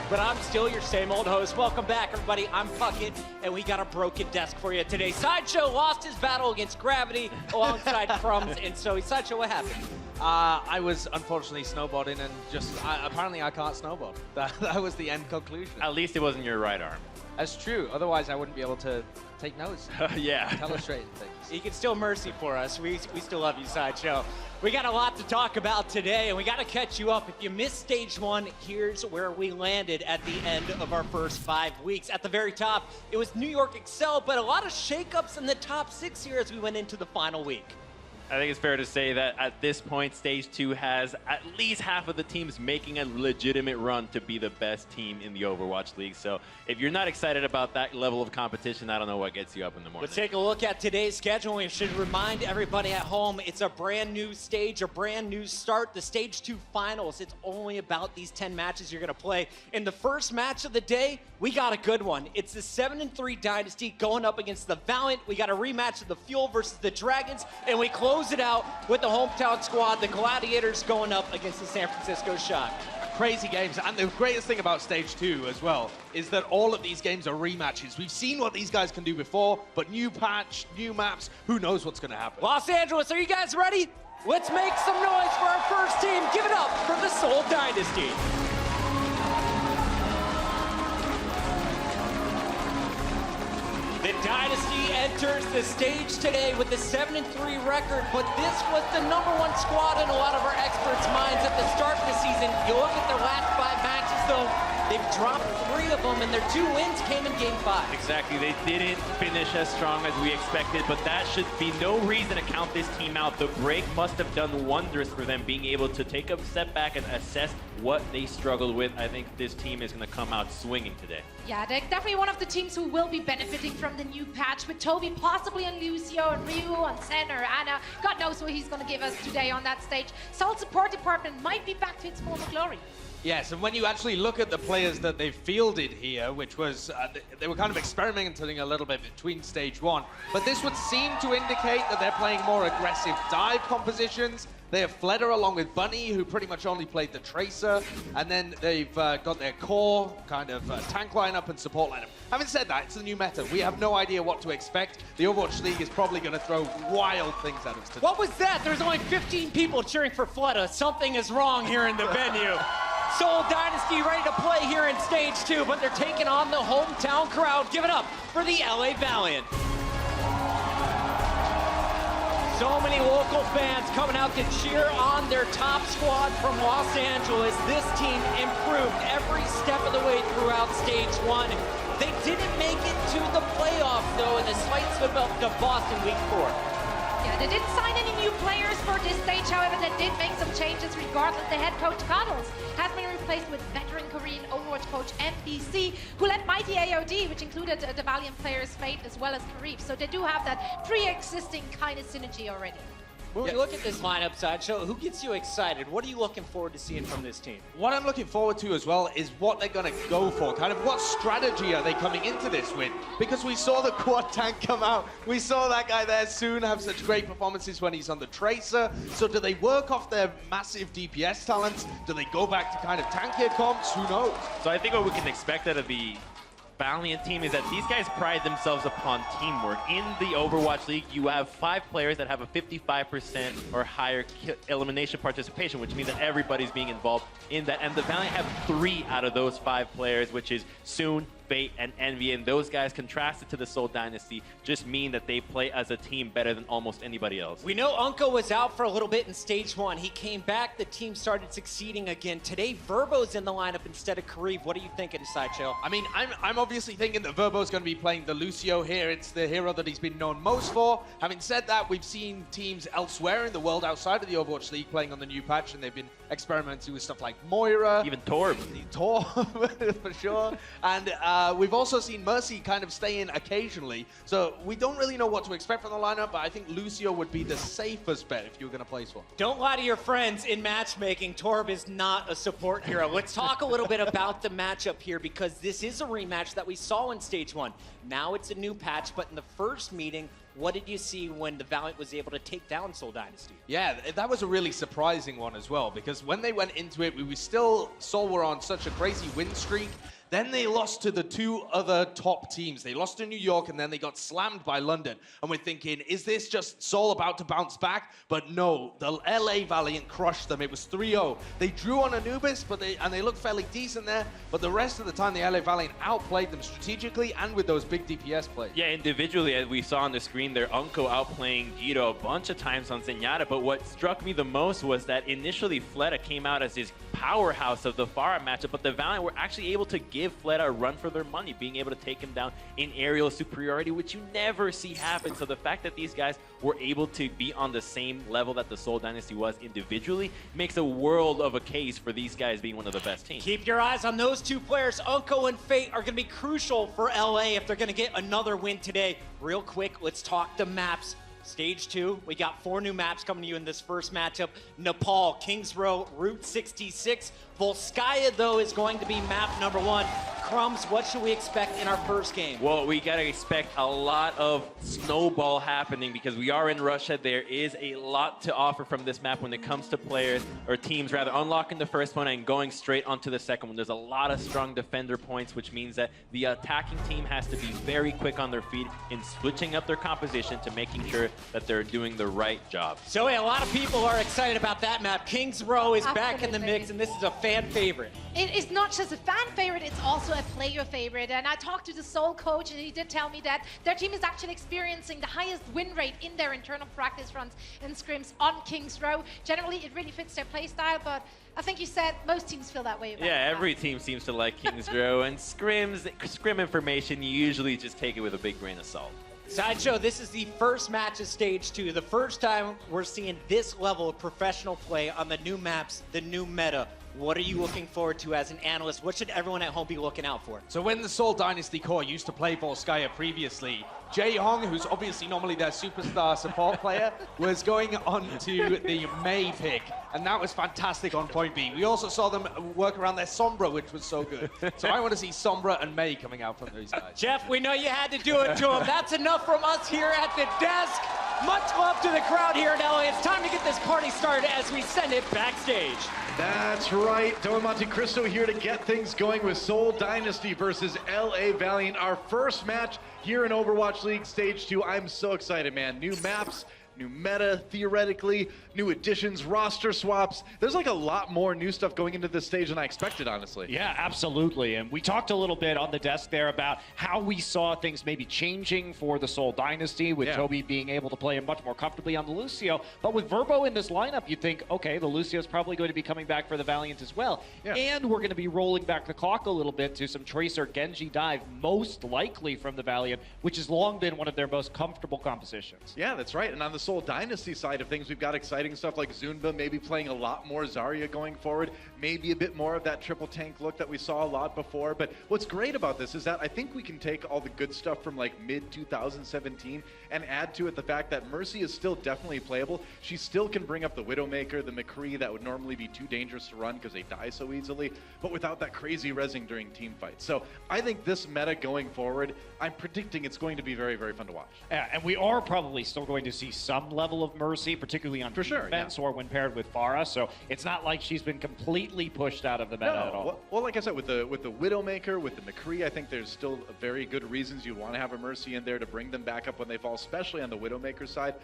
but I'm still your same old host. Welcome back, everybody. I'm Puckett, and we got a broken desk for you today. Sideshow lost his battle against Gravity alongside Crumbs, and so Sideshow, what happened? I was unfortunately snowboarding, and apparently I can't snowboard. That was the end conclusion. At least it wasn't your right arm. That's true. Otherwise, I wouldn't be able to take notes. Yeah. Illustrate things. You can still mercy for us. We still love you, Sideshow. We got a lot to talk about today, and we got to catch you up. If you missed stage one, here's where we landed at the end of our first 5 weeks. At the very top, it was New York Excel, but a lot of shakeups in the top 6 here as we went into the final week. I think it's fair to say that at this point, Stage 2 has at least half of the teams making a legitimate run to be the best team in the Overwatch League. So if you're not excited about that level of competition, I don't know what gets you up in the morning. Let's take a look at today's schedule. We should remind everybody at home, it's a brand new stage, a brand new start. The Stage 2 finals, it's only about these 10 matches you're going to play. In the first match of the day, we got a good one. It's the 7-3 Dynasty going up against the Valiant. We got a rematch of the Fuel versus the Dragons, and we close it out with the hometown squad, the Gladiators, going up against the San Francisco Shock. Crazy games, and the greatest thing about Stage 2 as well is that all of these games are rematches. We've seen what these guys can do before, but new patch, new maps, who knows what's going to happen. Los Angeles, are you guys ready? Let's make some noise for our first team. Give it up for the Seoul Dynasty. The Dynasty enters the stage today with a 7-3 record, but this was the #1 squad in a lot of our experts' minds at the start of the season. You look at their last 5 matches, though, they've dropped 3 of them, and their 2 wins came in Game 5. Exactly. They didn't finish as strong as we expected, but that should be no reason to count this team out. The break must have done wonders for them, being able to take a step back and assess what they struggled with. I think this team is going to come out swinging today. Yeah, they're definitely one of the teams who will be benefiting from the new patch, with Toby possibly on Lucio and Ryu on Senna, Anna. God knows what he's going to give us today on that stage. Seoul support department might be back to its former glory. Yes, and when you actually look at the players that they've fielded here, which was, they were kind of experimenting a little bit between Stage 1, but this would seem to indicate that they're playing more aggressive dive compositions. They have Fleder along with Bunny, who pretty much only played the Tracer, and then they've got their core kind of tank lineup and support lineup. Having said that, it's the new meta. We have no idea what to expect. The Overwatch League is probably going to throw wild things at us today. What was that? There's only 15 people cheering for Fleta. Something is wrong here in the venue. Seoul Dynasty ready to play here in Stage 2, but they're taking on the hometown crowd. Give it up for the LA Valiant. So many local fans coming out to cheer on their top squad from Los Angeles. This team improved every step of the way throughout Stage 1. They didn't make it to the playoffs, though, in the slight slip up to Boston Week 4. Yeah, they didn't sign any new players for this stage, however, they did make some changes regardless. The head coach, Cuddles, has been replaced with veteran Korean Overwatch coach MBC, who led Mighty AOD, which included the Valiant players Fate as well as Karif. So they do have that pre-existing kind of synergy already. When we look at this lineup, Sideshow, who gets you excited? What are you looking forward to seeing from this team? What I'm looking forward to as well is what they're going to go for. Kind of what strategy are they coming into this with? Because we saw the quad tank come out. We saw that guy there soon have such great performances when he's on the Tracer. So do they work off their massive DPS talents? Do they go back to kind of tankier comps? Who knows? So I think what we can expect out of the Valiant team is that these guys pride themselves upon teamwork. In the Overwatch League, you have 5 players that have a 55% or higher elimination participation, which means that everybody's being involved in that. And the Valiant have 3 out of those 5 players, which is Soon, Fate, and Envy. And those guys, contrasted to the Seoul Dynasty, just mean that they play as a team better than almost anybody else. We know Unko was out for a little bit in Stage 1. He came back, the team started succeeding again. Today, Verbo's in the lineup instead of Karif. What are you thinking, Sideshow? I mean, I'm obviously thinking that Verbo's going to be playing the Lucio here. It's the hero that he's been known most for. Having said that, we've seen teams elsewhere in the world outside of the Overwatch League playing on the new patch, and they've been experimenting with stuff like Moira. Even Torb. Torb, for sure. And we've also seen Mercy kind of stay in occasionally. So we don't really know what to expect from the lineup, but I think Lucio would be the safest bet if you were going to place one. Don't lie to your friends. In matchmaking, Torb is not a support hero. Let's talk a little bit about the matchup here, because this is a rematch that we saw in Stage 1. Now it's a new patch, but in the first meeting, What did you see when the Valiant was able to take down Seoul Dynasty? Yeah, that was a really surprising one as well, because when they went into it, we still saw we're on such a crazy win streak. Then they lost to the two other top teams. They lost to New York, and then they got slammed by London. And we're thinking, is this just Seoul about to bounce back? But no, the LA Valiant crushed them. It was 3-0. They drew on Anubis, and they looked fairly decent there. But the rest of the time, the LA Valiant outplayed them strategically and with those big DPS plays. Yeah, individually, as we saw on the screen there, Unko outplaying Gito a bunch of times on Zenyatta. But what struck me the most was that initially Fleta came out as this powerhouse of the Pharah matchup, but the Valiant were actually able to give Fleta a run for their money, being able to take him down in aerial superiority, which you never see happen. So the fact that these guys were able to be on the same level that the Seoul Dynasty was individually makes a world of a case for these guys being one of the best teams. Keep your eyes on those two players. Unko and Fate are going to be crucial for LA if they're going to get another win today. Real quick, let's talk the maps. Stage 2, we got 4 new maps coming to you in this first matchup. Nepal, Kings Row, Route 66. Volskaya, though, is going to be map number 1. Crumbs, what should we expect in our first game? Well, we got to expect a lot of snowball happening because we are in Russia. There is a lot to offer from this map when it comes to players, or teams rather, unlocking the first one and going straight onto the second one. There's a lot of strong defender points, which means that the attacking team has to be very quick on their feet in switching up their composition to making sure that they're doing the right job. So a lot of people are excited about that map. Kings Row is back in the mix, and this is a fan favorite. It is not just a fan favorite, it's also a player favorite. And I talked to the Seoul coach, and he did tell me that their team is actually experiencing the highest win rate in their internal practice runs and scrims on Kings Row. Generally, it really fits their play style, but I think you said most teams feel that way about Yeah, every team seems to like Kings Row, and scrim information, you usually just take it with a big grain of salt. Sideshow, this is the first match of Stage 2. The first time we're seeing this level of professional play on the new maps, the new meta. What are you looking forward to as an analyst? What should everyone at home be looking out for? So when the Seoul Dynasty core used to play Volskaya previously, Jae Hong, who's obviously normally their superstar support player, was going on to the Mei pick, and that was fantastic on point B. We also saw them work around their Sombra, which was so good. So I want to see Sombra and Mei coming out from these guys. Jeff, we know you had to do it to him. That's enough from us here at the desk. Much love to the crowd here in LA. It's time to get this party started as we send it backstage. That's right. Don Monte Cristo here to get things going with Seoul Dynasty versus LA Valiant. Our first match here in Overwatch League Stage 2. I'm so excited, man. New maps, new meta, theoretically, new additions, roster swaps. There's like a lot more new stuff going into this stage than I expected, honestly. Yeah, absolutely. And we talked a little bit on the desk there about how we saw things maybe changing for the Seoul Dynasty, with Toby being able to play much more comfortably on the Lucio. But with Verbo in this lineup, you think, okay, the Lucio's probably going to be coming back for the Valiant as well. Yeah. And we're going to be rolling back the clock a little bit to some Tracer Genji dive, most likely from the Valiant, which has long been one of their most comfortable compositions. Yeah, that's right. And on the Seoul Dynasty side of things, we've got exciting stuff like Zunba maybe playing a lot more Zarya going forward, maybe a bit more of that triple tank look that we saw a lot before. But what's great about this is that I think we can take all the good stuff from like mid 2017 and add to it the fact that Mercy is still definitely playable. She still can bring up the Widowmaker, the McCree that would normally be too dangerous to run because they die so easily, but without that crazy rezzing during team fights. So I think this meta going forward, I'm predicting it's going to be very, very fun to watch. Yeah, and we are probably still going to see some level of Mercy, particularly on defense or when paired with Pharah. So it's not like she's been completely pushed out of the meta at all. Well, like I said, with the Widowmaker, with the McCree, I think there's still very good reasons you want to have a Mercy in there to bring them back up when they fall, especially on the Widowmaker side.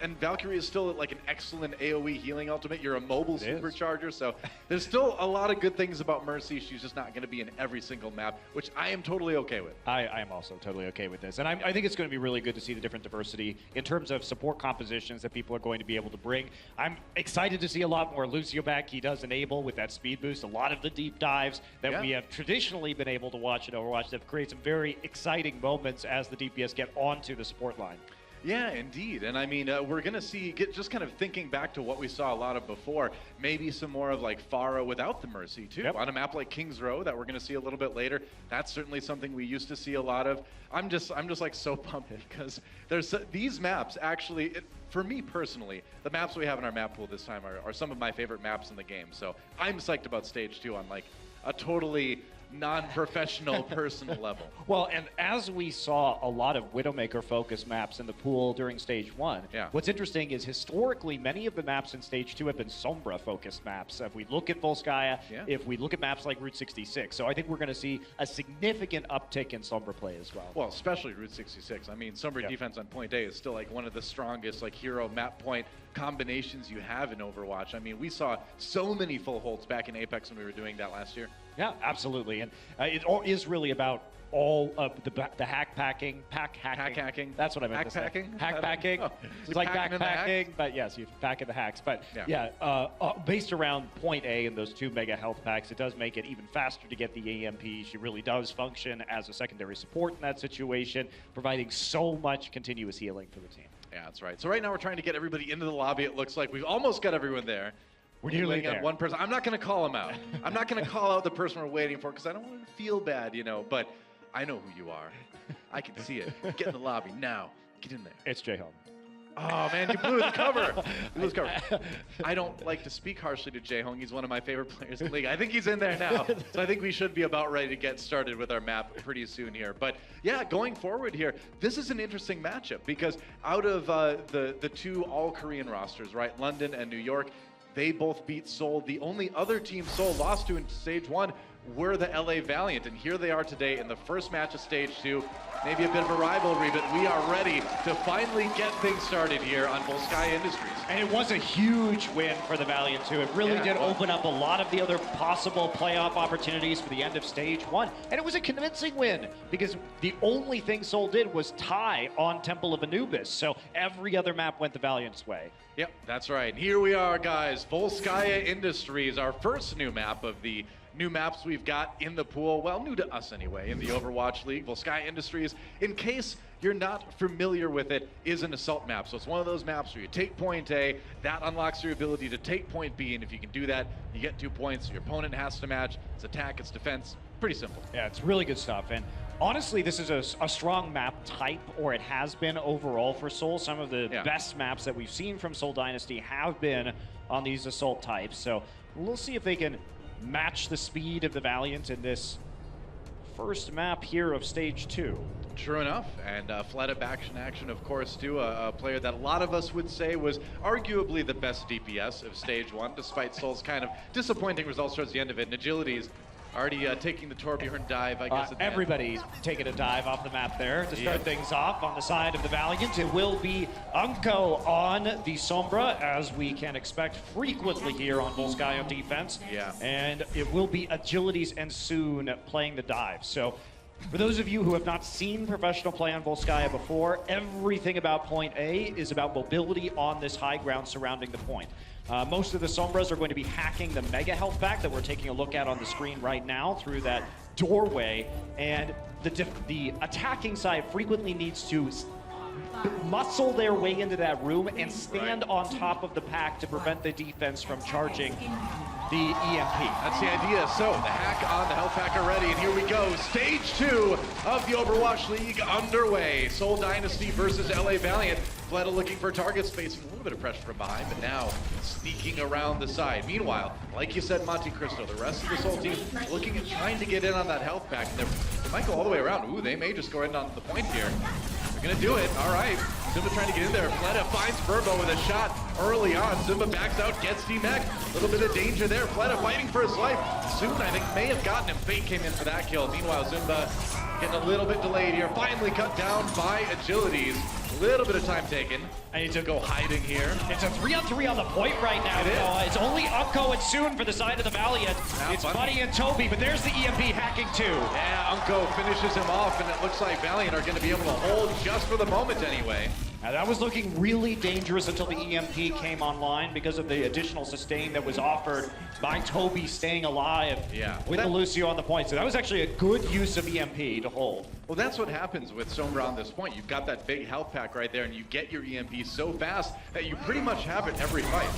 And Valkyrie is still like an excellent AoE healing ultimate. You're a mobile supercharger, so there's still a lot of good things about Mercy. She's just not going to be in every single map, which I am totally okay with. I am also totally okay with this. And I think it's going to be really good to see the different diversity in terms of support compositions that people are going to be able to bring. I'm excited to see a lot more Lucio back. He does enable with that speed boost a lot of the deep dives that we have traditionally been able to watch in Overwatch that create some very exciting moments as the DPS get onto the support line. Yeah, indeed. And I mean, we're going to see, just kind of thinking back to what we saw a lot of before, maybe some more of like Pharah without the Mercy too. On a map like Kings Row that we're going to see a little bit later. That's certainly something we used to see a lot of. I'm just like so pumped because there's these maps actually, for me personally, the maps we have in our map pool this time are some of my favorite maps in the game. So I'm psyched about Stage 2 on like a totally non-professional personal level. Well, and as we saw a lot of Widowmaker-focused maps in the pool during Stage 1, what's interesting is historically many of the maps in Stage 2 have been Sombra-focused maps. If we look at Volskaya, if we look at maps like Route 66. So I think we're going to see a significant uptick in Sombra play as well. Well, especially Route 66. I mean, Sombra defense on point A is still like one of the strongest like hero map point combinations you have in Overwatch. I mean, we saw so many full holds back in Apex when we were doing that last year. Yeah, absolutely. And it all is really about all of the hack hacking. That's what I meant to say. Hack packing. Oh, it's like backpacking, but yes, you pack in the hacks. But based around point A and those 2 mega health packs, it does make it even faster to get the EMP. She really does function as a secondary support in that situation, providing so much continuous healing for the team. Yeah, that's right. So right now we're trying to get everybody into the lobby. It looks like we've almost got everyone there. We're nearly there. On one person. I'm not going to call him out. I'm not going to call out the person we're waiting for because I don't want to feel bad, you know. But I know who you are. I can see it. Get in the lobby now. Get in there. It's Jay-Hong. Oh, man, you blew his cover. You blew his cover. I don't like to speak harshly to Jae-Hong. He's one of my favorite players in the league. I think he's in there now. So I think we should be about ready to get started with our map pretty soon here. But yeah, going forward here, this is an interesting matchup because out of the 2 all-Korean rosters, right, London and New York, they both beat Seoul. The only other team Seoul lost to in Stage 1 were the LA Valiant, and here they are today in the first match of Stage 2. Maybe a bit of a rivalry, but we are ready to finally get things started here on Volskaya Industries. And it was a huge win for the Valiant, too. It really did open up a lot of the other possible playoff opportunities for the end of Stage 1. And it was a convincing win, because the only thing Seoul did was tie on Temple of Anubis. So every other map went the Valiant's way. Yep, that's right. And here we are, guys. Volskaya Industries, our first new map of the new maps we've got in the pool. Well, new to us anyway, in the Overwatch League. Volskaya Industries, in case you're not familiar with it, is an assault map. So it's one of those maps where you take point A, that unlocks your ability to take point B, and if you can do that, you get 2 points. Your opponent has to match. It's attack, it's defense. Pretty simple. Yeah, it's really good stuff. And honestly, this is a strong map type, or it has been overall for Seoul. Some of the best maps that we've seen from Seoul Dynasty have been on these assault types. So we'll see if they can match the speed of the Valiant in this first map here of Stage 2. True enough, and Fleta action, of course, too, a player that a lot of us would say was arguably the best DPS of Stage 1, despite Seoul's kind of disappointing results towards the end of it. And Agility's already taking the Torbjorn dive, I guess. Everybody's taking a dive off the map there to start things off on the side of the Valiant. It will be Unko on the Sombra, as we can expect frequently here on Volskaya defense. Yeah. And it will be Agilities and Soon playing the dive. So for those of you who have not seen professional play on Volskaya before, everything about point A is about mobility on this high ground surrounding the point. Most of the Sombras are going to be hacking the mega health pack that we're taking a look at on the screen right now through that doorway, and the attacking side frequently needs to muscle their way into that room and stand on top of the pack to prevent the defense from charging the EMP. That's the idea. So the hack on the health pack already, and here we go. Stage 2 of the Overwatch League underway. Seoul Dynasty versus LA Valiant. Fleta looking for targets, facing a little bit of pressure from behind, but now sneaking around the side. Meanwhile, like you said, Monte Cristo, the rest of the Seoul team looking at trying to get in on that health pack. They might go all the way around. Ooh, they may just go right on the point here. They're gonna do it. All right. Simba trying to get in there. Fleta finds Verbo with a shot early on. Simba backs out, gets D-Mac. A little bit of danger there. Fleta fighting for his life. Soon, I think, may have gotten him. Fate came in for that kill. Meanwhile, Simba getting a little bit delayed here. Finally cut down by Agilities. A little bit of time taken. I need to go hiding here. It's a 3-on-3 on the point right now. It's only Unko and Soon for the side of the Valiant. It's Buddy and Toby, but there's the EMP hacking too. Yeah, Unko finishes him off, and it looks like Valiant are going to be able to hold just for the moment anyway. Now that was looking really dangerous until the EMP came online because of the additional sustain that was offered by Toby staying alive with the Lucio on the point. So that was actually a good use of EMP to hold. Well, that's what happens with Sombra on this point. You've got that big health pack right there, and you get your EMP so fast that you pretty much have it every fight.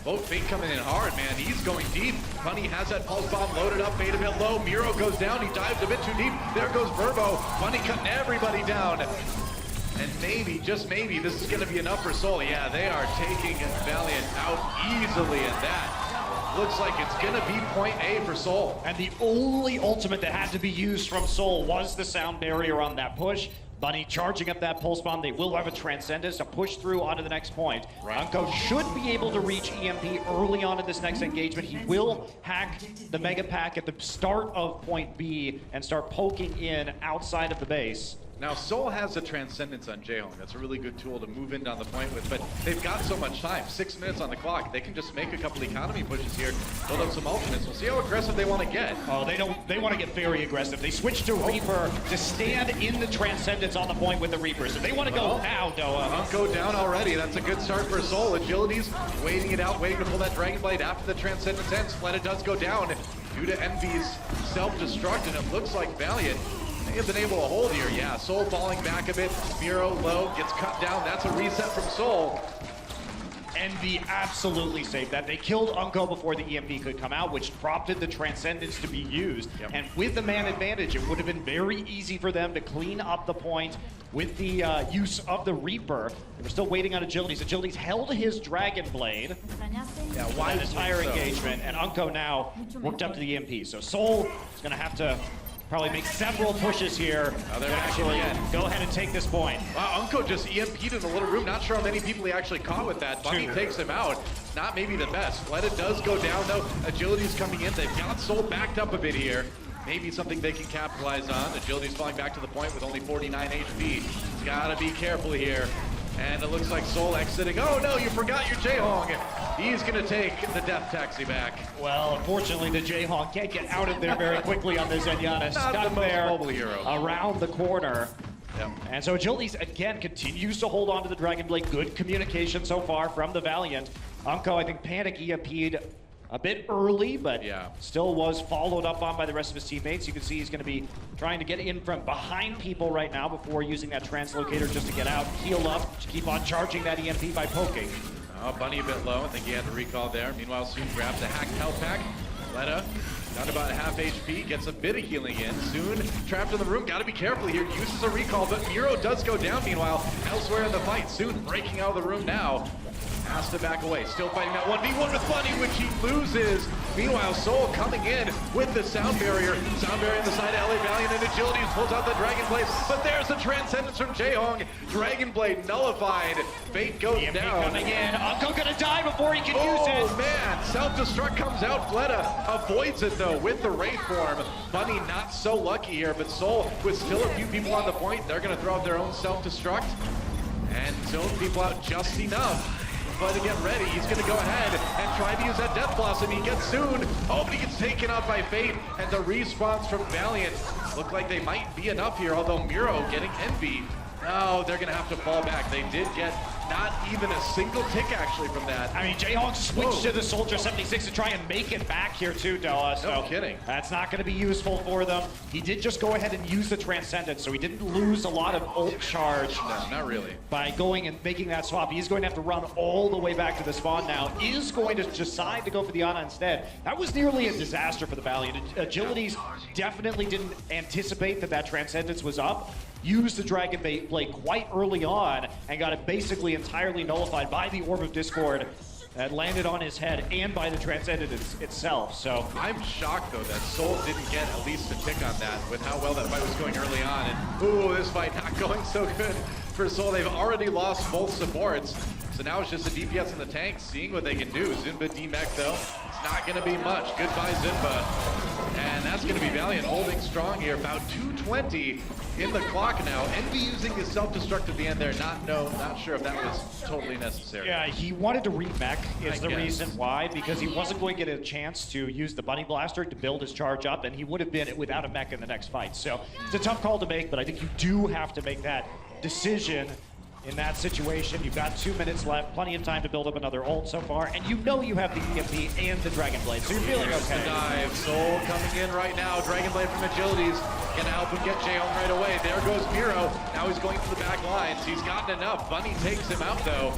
Both Fate coming in hard, man. He's going deep. Funny has that pulse bomb loaded up, Fate a bit low. Miro goes down. He dives a bit too deep. There goes Verbo. Funny cutting everybody down. And maybe, just maybe, this is going to be enough for Seoul. Yeah, they are taking Valiant out easily at that. looks like it's gonna be point A for Soul. And the only ultimate that had to be used from Soul was the sound barrier on that push. Bunny charging up that pulse bomb. They will have a Transcendence to push through onto the next point. Unko should be able to reach EMP early on in this next engagement. He will hack the Mega Pack at the start of point B and start poking in outside of the base. Now, Soul has a Transcendence on Jaehong. That's a really good tool to move in down the point with, but they've got so much time. 6 minutes on the clock. They can just make a couple economy pushes here, build up some ultimates. We'll see how aggressive they want to get. Oh, they want to get very aggressive. They switched to Reaper to stand in the Transcendence on the point with the Reapers. If they want to go now, Doa. Unko down already. That's a good start for Soul. Agility's waiting it out, waiting to pull that Dragon Blade after the Transcendence ends. Fleta does go down due to Envy's self-destruct, and it looks like Valiant may have been able to hold here. Yeah, Soul falling back a bit. Miro low, gets cut down. That's a reset from Soul. Envy absolutely saved that. They killed Unko before the EMP could come out, which prompted the Transcendence to be used. Yep. And with the man advantage, it would have been very easy for them to clean up the point with the use of the Reaper. They were still waiting on Agilities. Agilities held his Dragon Blade. Yeah, Why the entire engagement, and Unko now worked up to the EMP. So Soul is going to have to probably make several pushes here they're to actually go ahead and take this point. Wow, Unko just EMP'd in the little room. Not sure how many people he actually caught with that. Bunny takes him out. Not maybe the best. Fleta does go down though. Agility's coming in. They've got Soul backed up a bit here. Maybe something they can capitalize on. Agility's falling back to the point with only 49 HP. Gotta be careful here. And it looks like Soul exiting. Oh no, you forgot your Jaehong. He's gonna take the death taxi back. Well, unfortunately, the Jaehong can't get out of there very quickly on this Zenyatta. Stuck there mobile hero. around the corner. Yep. And so Agilities, again, continues to hold on to the Dragon Blade. Good communication so far from the Valiant. Unko, I think, panic EMP'd a bit early, but still was followed up on by the rest of his teammates. You can see he's going to be trying to get in from behind people right now before using that translocator just to get out, heal up, to keep on charging that EMP by poking. Oh, Bunny a bit low. I think he had the recall there. Meanwhile, Soon grabs a hacked health pack. Fleta down to about half HP, gets a bit of healing in. Soon trapped in the room. Got to be careful here. Uses a recall, but Miro does go down. Meanwhile, elsewhere in the fight, Soon breaking out of the room now. Has to back away. Still fighting that 1v1 with Bunny, which he loses. Meanwhile, Soul coming in with the sound barrier. Sound barrier on the side of LA Valiant, and Agilities pulls out the Dragon Blade. But there's the Transcendence from Jaehong. Dragon Blade nullified. Fate goes down. Coming in. Unko gonna die before he can use it. Oh man, self-destruct comes out. Fleta avoids it though with the Wraith form. Bunny not so lucky here, but Soul with still a few people on the point. They're gonna throw out their own self-destruct and zone people out just enough. But to get ready, he's going to go ahead and try to use that Death Blossom. He gets Soon. Oh, but he gets taken out by Fate. And the respawns from Valiant look like they might be enough here, although Miro getting Envy. No, they're going to have to fall back. They did get not even a single tick, actually, from that. I mean, Jaehong switched to the Soldier 76 to try and make it back here, too, Doa. So no kidding. That's not going to be useful for them. He did just go ahead and use the Transcendence, so he didn't lose a lot of ult charge. No, not really. By going and making that swap. He's going to have to run all the way back to the spawn now. Is going to decide to go for the Ana instead. That was nearly a disaster for the Valiant. Agilities definitely didn't anticipate that Transcendence was up. Used the Dragon Blade quite early on and got it basically entirely nullified by the Orb of Discord that landed on his head and by the Transcendence itself. So I'm shocked though that Soul didn't get at least a tick on that with how well that fight was going early on. And ooh, this fight not going so good for Soul. They've already lost both supports. So now it's just the DPS and the tanks seeing what they can do. Zunba D-Mech though, it's not gonna be much. Goodbye Zunba. And that's gonna be Valiant holding strong here. About 220 in the clock now. Envy using his self-destruct at the end there. Not sure if that was totally necessary. yeah, he wanted to re-mech is the reason why, because he wasn't going to get a chance to use the Bunny Blaster to build his charge up, and he would have been without a mech in the next fight. So it's a tough call to make, but I think you do have to make that decision in that situation. You've got 2 minutes left, plenty of time to build up another ult so far, and you know you have the EMP and the Dragon Blade, so you're feeling Here's okay. the dive. Soul coming in right now. Dragon Blade from Agilities. Gonna help him get Jaehong right away. There goes Miro. Now he's going to the back lines. He's gotten enough. Bunny takes him out though.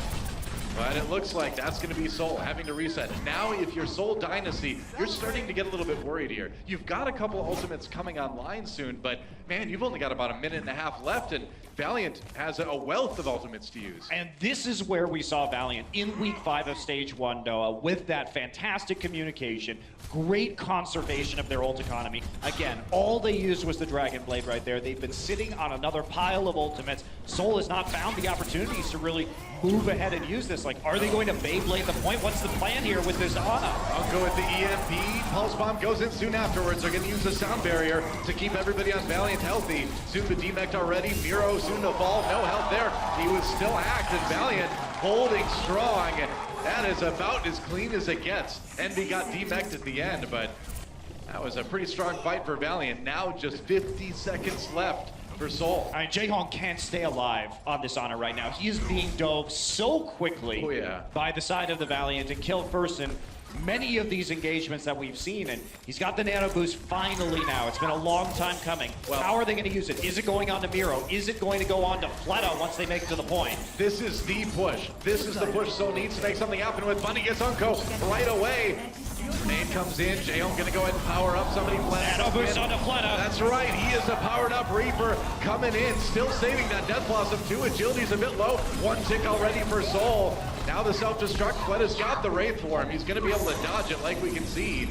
But it looks like that's going to be Soul having to reset. Now, if you're Soul Dynasty, you're starting to get a little bit worried here. You've got a couple ultimates coming online soon, but man, you've only got about a minute and a half left, and Valiant has a wealth of ultimates to use. And this is where we saw Valiant in week 5 of stage 1, Noah, with that fantastic communication, great conservation of their ult economy. Again, all they used was the Dragon Blade right there. They've been sitting on another pile of ultimates. Soul has not found the opportunities to really move ahead and use this. Like, are they going to Beyblade the point? What's the plan here with this Ana? I'll go with the EMP. Pulse Bomb goes in soon afterwards. They're going to use the sound barrier to keep everybody on Valiant healthy. Soon the demeched already. Miro soon to fall. No help there. He was still hacked, and Valiant holding strong. That is about as clean as it gets. Envy got demeched at the end, but that was a pretty strong fight for Valiant. Now just 50 seconds left for Soul. I mean, Jaehong can't stay alive on this Ana right now. He is being dove so quickly by the side of the Valiant and killed first in many of these engagements that we've seen, and he's got the nano boost finally now. It's been a long time coming. Well, how are they going to use it? Is it going on to Miro? Is it going to go on to Fleta once they make it to the point? This is the push. This is the push Soul needs to make something happen with. Bunny gets Unko right away. Nade comes in. Jaehong gonna go ahead and power up somebody. Nano boost on to Fleta. That's right. He is a powered up Reaper coming in, still saving that Death Blossom too. Agility's a bit low. 1 tick already for Soul. Now the self-destruct. Fleta's got the Wraith for him. He's gonna be able to dodge it like we can see.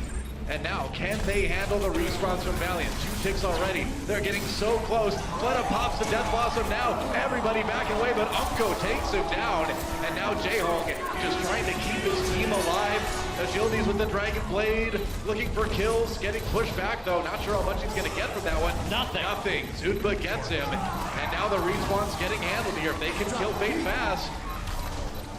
And now, can they handle the respawns from Valiant? 2 ticks already. They're getting so close. Fleta pops the Death Blossom now. Everybody backing away, but Umko takes him down. And now Jaehong just trying to keep his team alive. Agility's with the Dragon Blade, looking for kills, getting pushed back though. Not sure how much he's gonna get from that one. Nothing. Zunba gets him. And now the respawn's getting handled here. If they can kill Fate fast,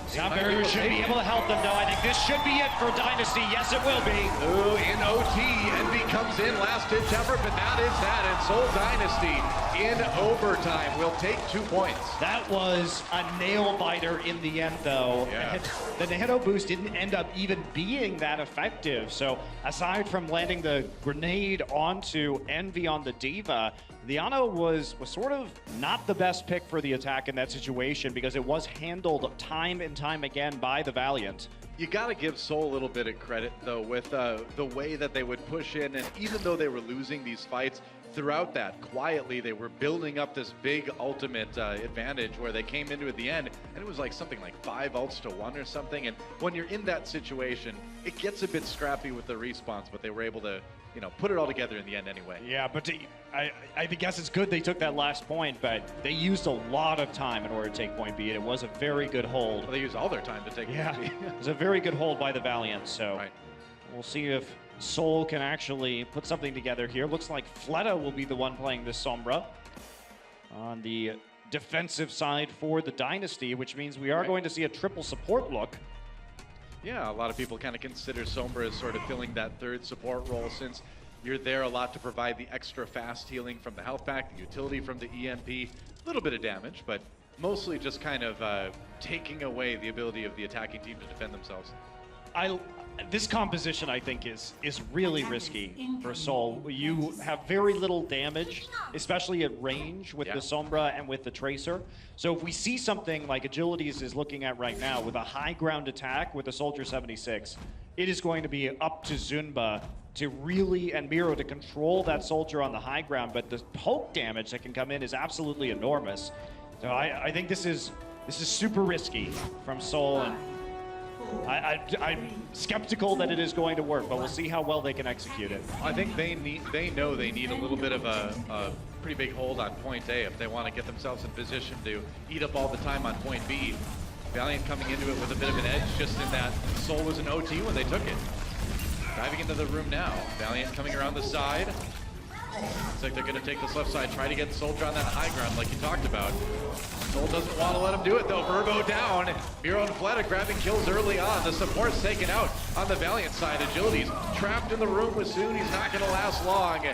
Sound barrier should be able to help them, though. I think this should be it for Dynasty. Yes, it will be. Ooh, in OT, Envy comes in, last-ditch effort, but that is that. And Soul Dynasty in overtime will take 2 points. That was a nail-biter in the end, though. Yeah. The nano boost didn't end up even being that effective. So aside from landing the grenade onto Envy on the Diva, the Ana was sort of not the best pick for the attack in that situation because it was handled time and time again by the Valiant. You got to give Soul a little bit of credit, though, with the way that they would push in. And even though they were losing these fights, throughout that, quietly, they were building up this big ultimate advantage where they came into at the end, and it was like something like 5 ults to 1 or something. And when you're in that situation, it gets a bit scrappy with the respawns, but they were able to, you know, put it all together in the end anyway. Yeah, but I guess it's good they took that last point, but they used a lot of time in order to take point B, and it was a very good hold. Well, they used all their time to take point B. It was a very good hold by the Valiant, so we'll see if Soul can actually put something together here. Looks like Fleta will be the one playing this Sombra on the defensive side for the Dynasty, which means we are going to see a triple support look. Yeah, a lot of people kind of consider Sombra as sort of filling that third support role since you're there a lot to provide the extra fast healing from the health pack, the utility from the EMP, a little bit of damage, but mostly just kind of taking away the ability of the attacking team to defend themselves. This composition, I think, is really risky for Soul. You have very little damage, especially at range with the Sombra and with the Tracer. So if we see something like Agilities is looking at right now with a high ground attack with the Soldier 76, it is going to be up to Zunba to really, and Miro to control that Soldier on the high ground, but the poke damage that can come in is absolutely enormous. So I think this is super risky from Soul, and I'm skeptical that it is going to work, but we'll see how well they can execute it. I think they know they need a little bit of a pretty big hold on point A if they want to get themselves in position to eat up all the time on point B. Valiant coming into it with a bit of an edge, just in that Soul was an OT when they took it. Diving into the room now. Valiant coming around the side. Looks like they're going to take this left side, try to get Soldier on that high ground like you talked about. Soul doesn't want to let him do it though. Verbo down. Miro and Fleta grabbing kills early on. The support's taken out on the Valiant side. Agility's trapped in the room with Soon. He's not going to last long.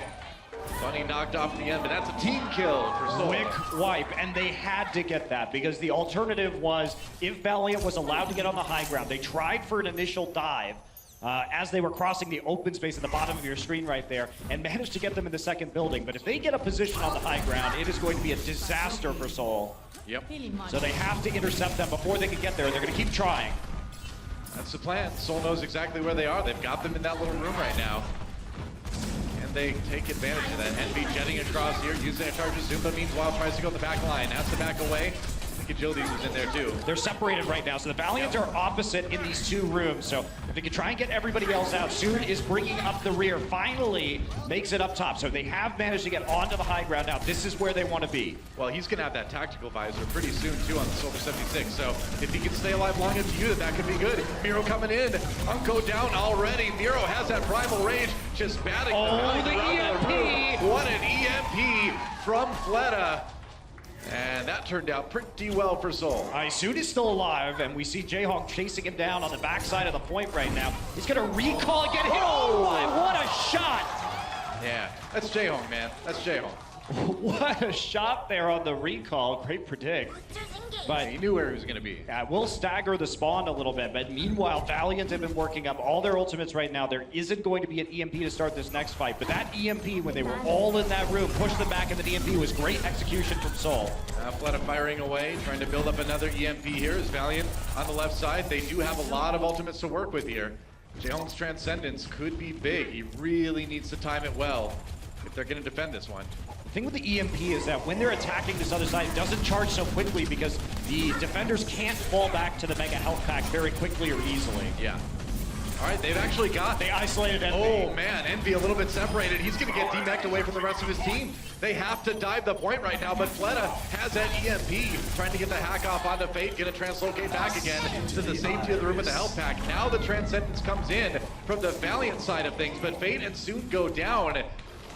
Bunny knocked off the end, but that's a team kill for Soul. Quick wipe, and they had to get that because the alternative was if Valiant was allowed to get on the high ground, they tried for an initial dive as they were crossing the open space at the bottom of your screen right there and managed to get them in the second building. But if they get a position on the high ground, it is going to be a disaster for Soul. Yep. So they have to intercept them before they can get there. They're going to keep trying. That's the plan. Soul knows exactly where they are. They've got them in that little room right now. Can they take advantage of that? Envy jetting across here, using a charge of Zumba, meanwhile tries to go to the back line, has to back away. I think Agility was in there too. They're separated right now, so the Valiant are opposite in these two rooms. So if they can try and get everybody else out, Soon is bringing up the rear, finally makes it up top. So they have managed to get onto the high ground now. This is where they want to be. Well, he's going to have that tactical visor pretty soon too on the Silver 76. So if he can stay alive long enough to use it, that could be good. Miro coming in, Unko down already. Miro has that primal rage, just batting. The EMP! What an EMP from Fleta. And that turned out pretty well for Soul. Soon is still alive, and we see Jayhawk chasing him down on the backside of the point right now. He's going to recall and get hit. Oh my, what a shot! Yeah, that's Jayhawk, man. That's Jayhawk. What a shot there on the recall. Great predict. But he knew where he was going to be. We'll stagger the spawn a little bit, but meanwhile, Valiant have been working up all their ultimates right now. There isn't going to be an EMP to start this next fight, but that EMP, when they were all in that room, pushed them back, and the EMP was great execution from Soul. Fleta firing away, trying to build up another EMP here is Valiant on the left side. They do have a lot of ultimates to work with here. Jayhong's Transcendence could be big. He really needs to time it well if they're going to defend this one. The thing with the EMP is that when they're attacking this other side, it doesn't charge so quickly because the defenders can't fall back to the Mega Health Pack very quickly or easily. Yeah. All right, they've actually got... They isolated Envy. Oh, man, Envy a little bit separated. He's going to get demeched away from the rest of his team. They have to dive the point right now, but Fleta has that EMP, trying to get the hack off onto Fate, get a translocate back again to the safety of the room with the health pack. Now the Transcendence comes in from the Valiant side of things, but Fate and Soon go down.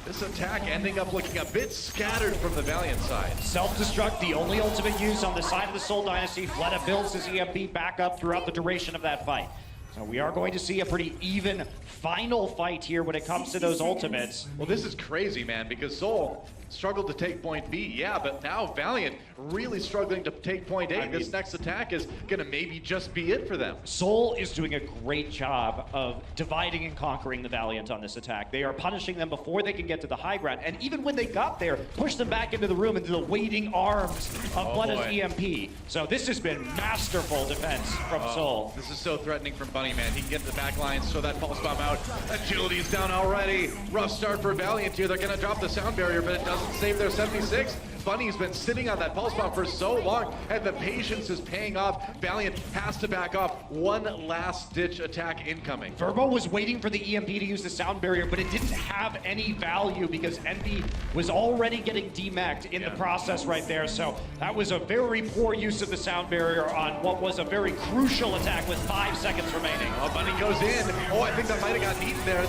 This attack ending up looking a bit scattered from the Valiant side. Self-destruct, the only ultimate use on the side of the Soul Dynasty. Fleta builds his EMP back up throughout the duration of that fight. So we are going to see a pretty even final fight here when it comes to those ultimates. Well, this is crazy, man, because Soul struggled to take point B, yeah, but now Valiant really struggling to take point A. This next attack is gonna maybe just be it for them. Soul is doing a great job of dividing and conquering the Valiant on this attack. They are punishing them before they can get to the high ground, and even when they got there, pushed them back into the room into the waiting arms of Fleta's EMP. So this has been masterful defense from Soul. This is so threatening from Bunny, man. He can get to the back line, so that pulse bomb out. Agility's down already. Rough start for Valiant here. They're gonna drop the sound barrier, but it doesn't save their 76. Bunny's been sitting on that pulse bomb for so long, and the patience is paying off. Valiant has to back off. One last-ditch attack incoming. Verbo was waiting for the EMP to use the sound barrier, but it didn't have any value because Envy was already getting demeched in the process right there. So that was a very poor use of the sound barrier on what was a very crucial attack with 5 seconds remaining. Oh, Bunny goes in. Oh, I think that might have gotten eaten there.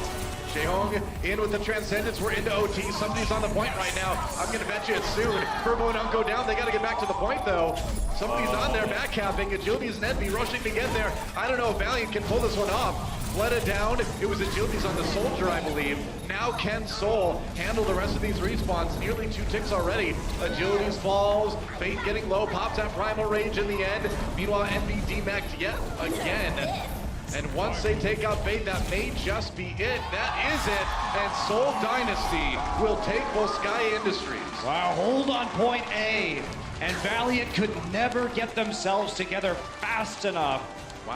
Jayhong in with the Transcendence. We're into OT. Somebody's on the point right now. I'm going to bet you it's Soon. Verbo and Unko down. They got to get back to the point, though. Somebody's on there backcapping. Agility's and Envy rushing to get there. I don't know if Valiant can pull this one off. Fleta down. It was Agility's on the Soldier, I believe. Now can Soul handle the rest of these respawns? Nearly 2 ticks already. Agility's falls. Fate getting low. Pops that Primal Rage in the end. Meanwhile, Envy demeched yet again. And once they take out Fate, that may just be it. That is it. And Soul Dynasty will take Volskaya Industries. Wow, hold on point A. And Valiant could never get themselves together fast enough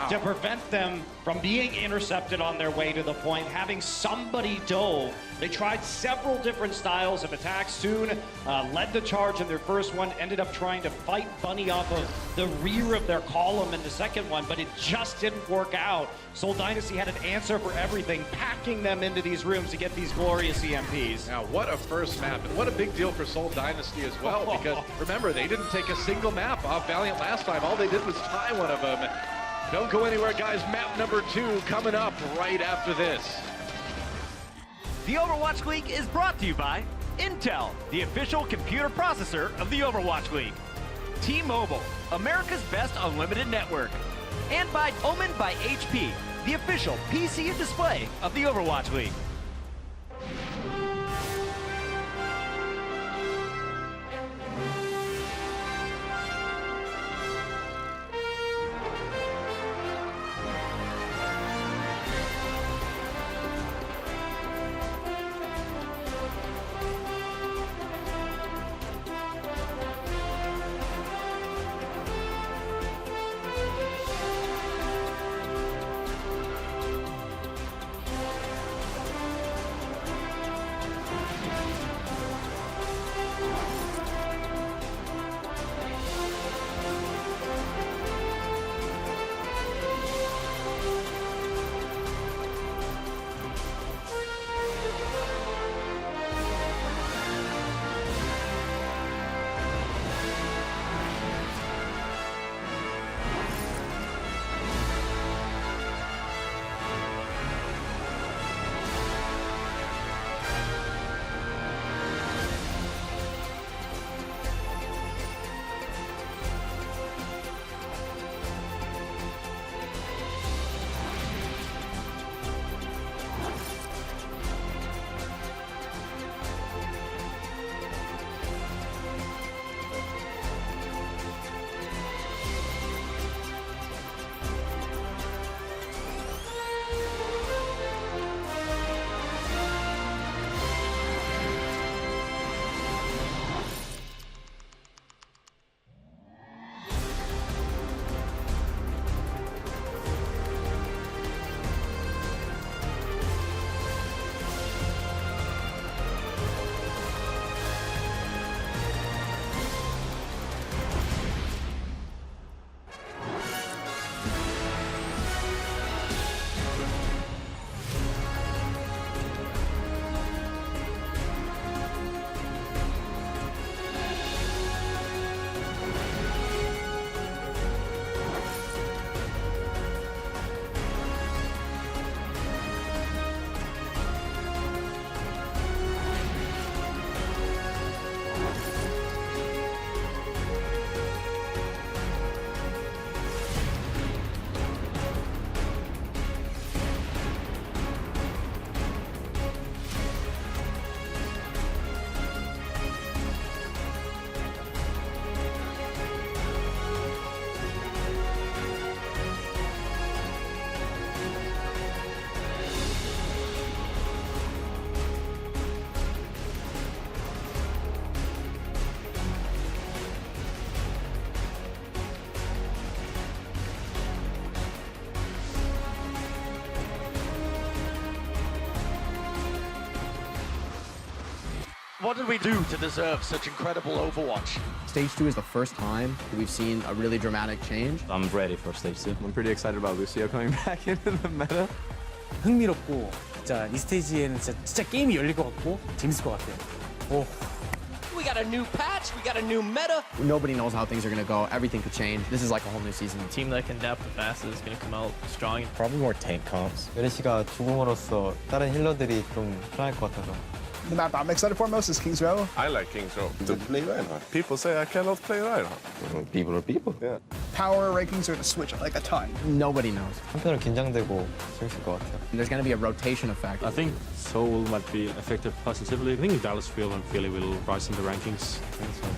to prevent them from being intercepted on their way to the point, having somebody dove. They tried several different styles of attacks. Soon led the charge in their first one, ended up trying to fight Bunny off of the rear of their column in the second one, but it just didn't work out. Soul Dynasty had an answer for everything, packing them into these rooms to get these glorious EMPs. Now, what a first map, and what a big deal for Soul Dynasty as well, because remember, they didn't take a single map off Valiant last time. All they did was tie one of them. Don't go anywhere, guys. Map number 2 coming up right after this. The Overwatch League is brought to you by Intel, the official computer processor of the Overwatch League. T-Mobile, America's best unlimited network. And by Omen by HP, the official PC and display of the Overwatch League. what did we do to deserve such incredible Overwatch? Stage 2 is the first time we've seen a really dramatic change. I'm ready for stage 2. I'm pretty excited about Lucio coming back into the meta. 흥미롭고 진짜 이 스테이지에는 진짜 게임이 열릴 것 같고 재밌을 것 같아요. 오. We got a new patch, we got a new meta. Nobody knows how things are going to go. Everything could change. This is like a whole new season. The team that can adapt the fastest is going to come out strong. Probably more tank comps. 메르시가 죽음으로써 다른 힐러들이 좀 편할 것 같아서. The map I'm excited for most is King's Row. I like King's Row. To play Reinhardt. People say I cannot play Reinhardt. People are people. Yeah. Power rankings are going to switch like a ton. Nobody knows. 한편으로 긴장되고 재밌을 것 같아요. There's going to be a rotation effect. I think Seoul might be affected positively. I think Dallas Field and Philly will rise in the rankings.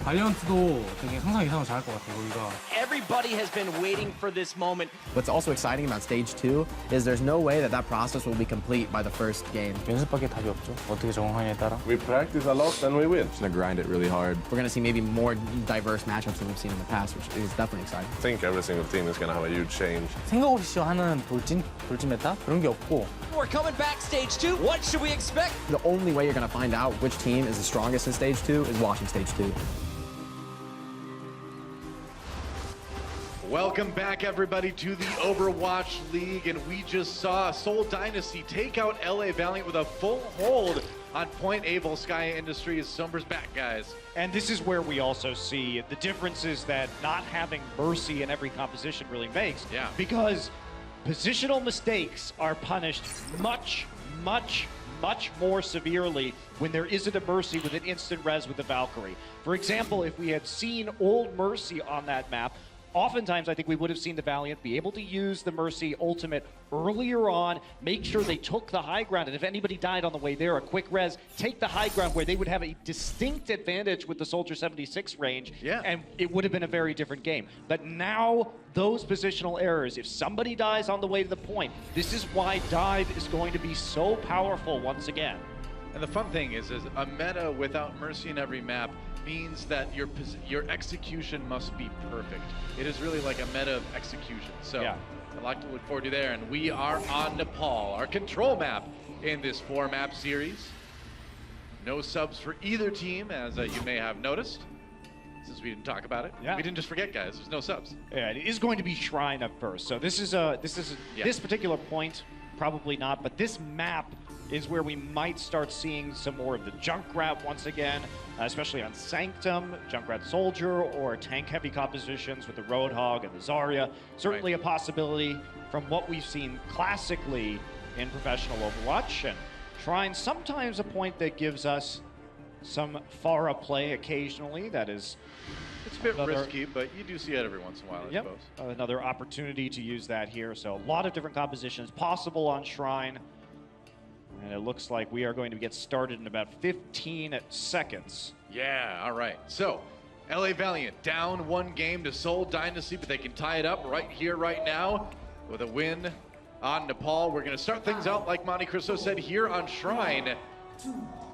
발리언트도 되게 항상 이상으로 잘할 것 같아요. 우리가. Everybody has been waiting for this moment. What's also exciting about Stage 2 is there's no way that process will be complete by the first game. 연습밖에 답이 없죠. 어떻게 적응하냐에 따라. We practice a lot and we win. Just gonna grind it really hard. We're going to see maybe more diverse matchups than we've seen in the past, which is definitely exciting. I think every single team is going to have a huge change. 생각 없이 하는 돌진 메타 그런 게 없고. We're coming back Stage 2. What should we expect? The only way you're going to find out which team is the strongest in Stage 2 is watching Stage 2. Welcome back, everybody, to the Overwatch League, and we just saw Seoul Dynasty take out LA Valiant with a full hold on point A. Volskaya Industries. Somber's back, guys. And this is where we also see the differences that not having Mercy in every composition really makes. Yeah. Because positional mistakes are punished much more severely when there isn't a Mercy with an instant res with the Valkyrie. For example, if we had seen old Mercy on that map, oftentimes, I think we would have seen the Valiant be able to use the Mercy ultimate earlier on, make sure they took the high ground, and if anybody died on the way there, a quick res, take the high ground where they would have a distinct advantage with the Soldier 76 range, and it would have been a very different game. But now, those positional errors, if somebody dies on the way to the point, this is why dive is going to be so powerful once again. And the fun thing is a meta without Mercy in every map means that your execution must be perfect. It is really like a meta of execution. So a lot to look forward to there. And we are on Nepal, our control map in this 4-map series. No subs for either team, as you may have noticed, since we didn't talk about it. We didn't just forget, guys. There's no subs. Yeah, it is going to be Shrine up first. So this particular point, probably not, but this map is where we might start seeing some more of the Junkrat once again, especially on Sanctum, Junkrat Soldier, or tank-heavy compositions with the Roadhog and the Zarya. Certainly a possibility from what we've seen classically in professional Overwatch. And Shrine, sometimes a point that gives us some Pharah play occasionally. That is... It's a bit risky, but you do see it every once in a while, I suppose. Another opportunity to use that here. So a lot of different compositions possible on Shrine. And it looks like we are going to get started in about 15 seconds. Yeah, all right. So, LA Valiant down 1 game to Seoul Dynasty, but they can tie it up right here, right now, with a win on Nepal. We're going to start things out, like Monte Cristo said, here on Shrine.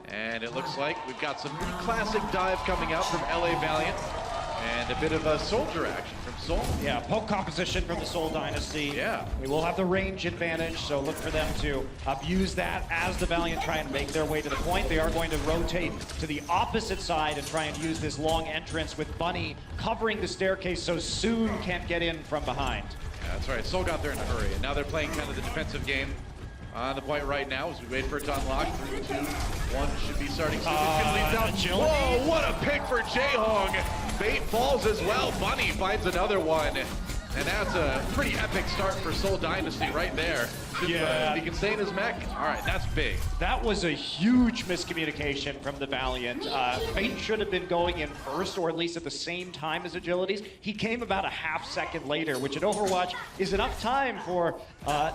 And it looks like we've got some pretty classic dive coming out from LA Valiant. And a bit of a soldier action from Seoul. Yeah, poke composition from the Seoul Dynasty. Yeah. We will have the range advantage, so look for them to abuse that as the Valiant try and make their way to the point. They are going to rotate to the opposite side and try and use this long entrance with Bunny covering the staircase so Soon can't get in from behind. Yeah, that's right. Seoul got there in a hurry, and now they're playing kind of the defensive game on the point right now as we wait for it to unlock. 3, 2, 1 should be starting soon. Whoa, what a pick for Jaehong. Bait falls as well. Bunny finds another one. And that's a pretty epic start for Seoul Dynasty right there. He can stay in his mech. All right, that's big. That was a huge miscommunication from the Valiant. Fate should have been going in first, or at least at the same time as Agilities. He came about a half second later, which in Overwatch is enough time for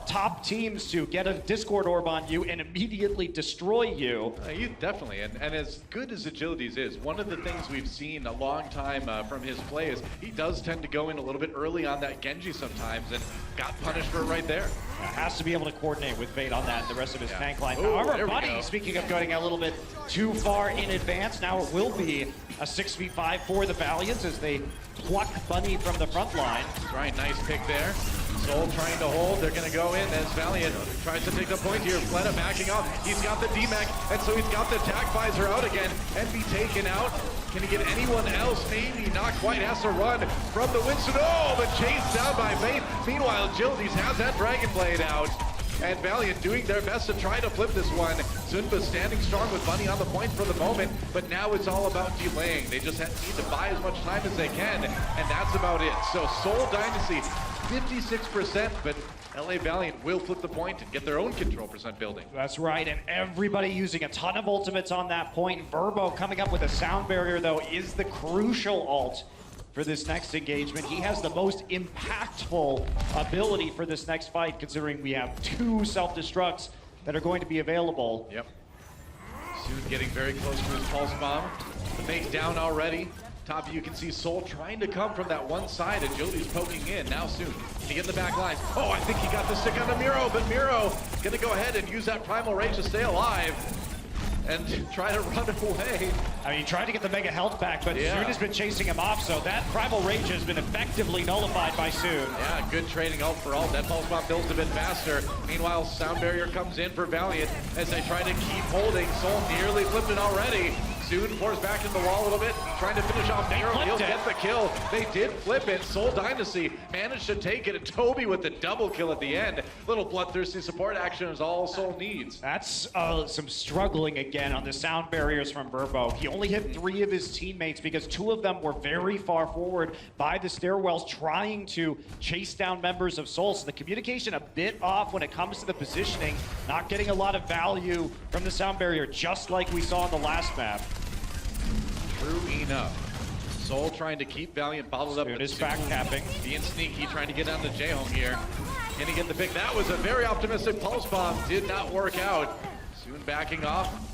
top teams to get a Discord orb on you and immediately destroy you. Definitely, and as good as Agilities is, one of the things we've seen a long time from his play is he does tend to go in a little bit early on that Genji sometimes, and got punished for it right there. Has to be able to coordinate with Fate on that and the rest of his tank line. Ooh, However, Bunny, speaking of going a little bit too far in advance, now it will be a 6v5 for the Valiants as they pluck Bunny from the front line. That's right, nice pick there. Soul trying to hold, they're gonna go in as Valiant tries to take the point here. Fleta backing up, he's got the D-Mech, and so he's got the attack visor out again, and be taken out. Can he get anyone else? Maybe not quite, has to run from the Winston. Oh, but chased down by Faith. Meanwhile, Agilities has that Dragon Blade out. And Valiant doing their best to try to flip this one. Zunba standing strong with Bunny on the point for the moment, but now it's all about delaying. They just need to buy as much time as they can, and that's about it. So Seoul Dynasty, 56%, but LA Valiant will flip the point and get their own control percent building. That's right, and everybody using a ton of ultimates on that point. Verbo coming up with a sound barrier, though, is the crucial ult for this next engagement. He has the most impactful ability for this next fight, considering we have 2 self-destructs that are going to be available. Yep. Soon getting very close to his pulse bomb. The base down already. Top of you can see Soul trying to come from that one side. Agility's poking in. Now Soon to get in the back lines. Oh, I think he got the stick on the Miro, but Miro gonna go ahead and use that Primal Rage to stay alive and try to run away. I mean, he tried to get the Mega Health back, but Soon has been chasing him off, so that Primal Rage has been effectively nullified by Soon. Yeah, good trading ult for ult. That pulse bomb builds a bit faster. Meanwhile, Sound Barrier comes in for Valiant as they try to keep holding. Soul nearly flipped it already. Soon pours back in the wall a little bit, trying to finish off Miro. He'll get the kill. They did flip it. Seoul Dynasty managed to take it, and Toby with the double kill at the end. Little bloodthirsty support action is all Seoul needs. That's some struggling again on the sound barriers from Verbo. He only hit 3 of his teammates because 2 of them were very far forward by the stairwells trying to chase down members of Seoul. So the communication a bit off when it comes to the positioning, not getting a lot of value from the sound barrier, just like we saw in the last map. True enough. Soul trying to keep Valiant bottled up. It is back capping. Being sneaky, trying to get down to J-Home here. Can he get the pick? That was a very optimistic pulse bomb. Did not work out. Soon backing off.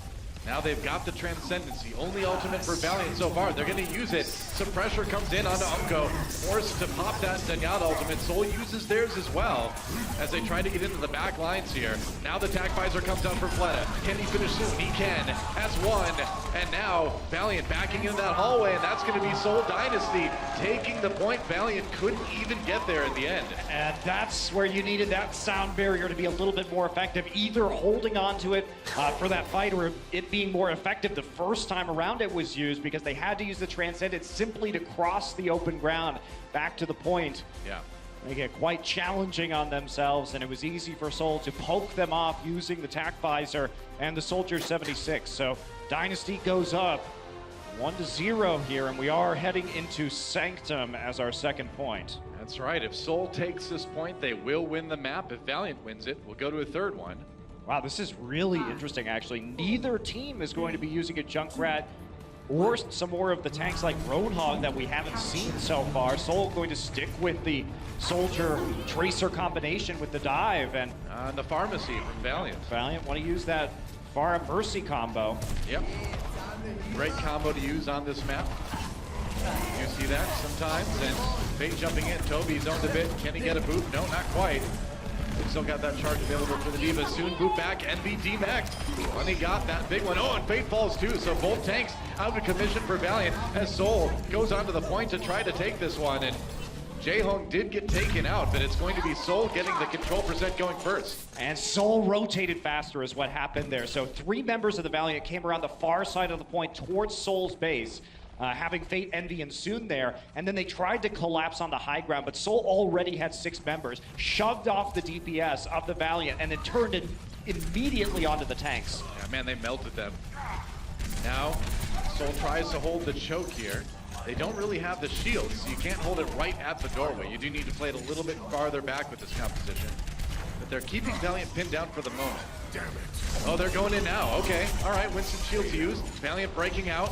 Now they've got the Transcendency. Only ultimate for Valiant so far. They're going to use it. Some pressure comes in onto Umko. Forced to pop that Zenyatta ultimate. Soul uses theirs as well as they try to get into the back lines here. Now the attack visor comes down for Fleta. Can he finish soon? He can. Has 1. And now Valiant backing into that hallway, and that's going to be Seoul Dynasty taking the point. Valiant couldn't even get there in the end. And that's where you needed that sound barrier to be a little bit more effective, either holding on to it for that fight or it being more effective the first time around it was used, because they had to use the Transcendence simply to cross the open ground back to the point. Yeah. They get quite challenging on themselves, and it was easy for Seoul to poke them off using the tack visor and the Soldier 76. So Dynasty goes up 1-0 here, and we are heading into Sanctum as our second point. That's right. If Seoul takes this point, they will win the map. If Valiant wins it, we'll go to a third one. Wow, this is really interesting, actually. Neither team is going to be using a Junkrat or some more of the tanks like Roadhog that we haven't seen so far. Soul going to stick with the Soldier Tracer combination with the dive, and the Pharmacy from Valiant. Valiant want to use that Pharah Mercy combo. Yep. Great combo to use on this map. You see that sometimes, and Fate jumping in. Toby zoned a bit. Can he get a boot? No, not quite. They still got that charge available for the D.Va. Soon boot back, NBD Max. When he got that big one. Oh, and Fate falls too, so both tanks out of commission for Valiant as Soul goes onto the point to try to take this one. And J-Hong did get taken out, but it's going to be Soul getting the control percent going first. And Soul rotated faster is what happened there. So 3 members of the Valiant came around the far side of the point towards Soul's base. Having Fate, Envy, and Soon there, and then they tried to collapse on the high ground, but Soul already had 6 members, shoved off the DPS of the Valiant, and then turned it immediately onto the tanks. Yeah, man, they melted them. Now, Soul tries to hold the choke here. They don't really have the shield, so you can't hold it right at the doorway. You do need to play it a little bit farther back with this composition. But they're keeping Valiant pinned down for the moment. Damn it. Oh, they're going in now. Okay, all right, Winston shield to use. Valiant breaking out.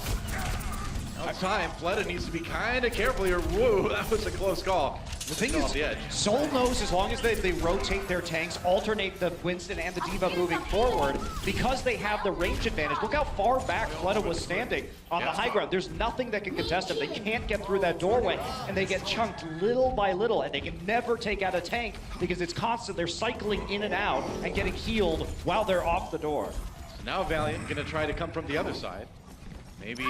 Time, Fleta needs to be kind of careful here. Whoa, that was a close call. The thing is, Soul knows as long as they rotate their tanks, alternate the Winston and the D.Va moving forward, because they have the range advantage. Look how far back Fleta was standing on the high ground. There's nothing that can contest them. They can't get through that doorway, and they get chunked little by little, and they can never take out a tank because it's constant. They're cycling in and out and getting healed while they're off the door. So now Valiant gonna try to come from the other side. Maybe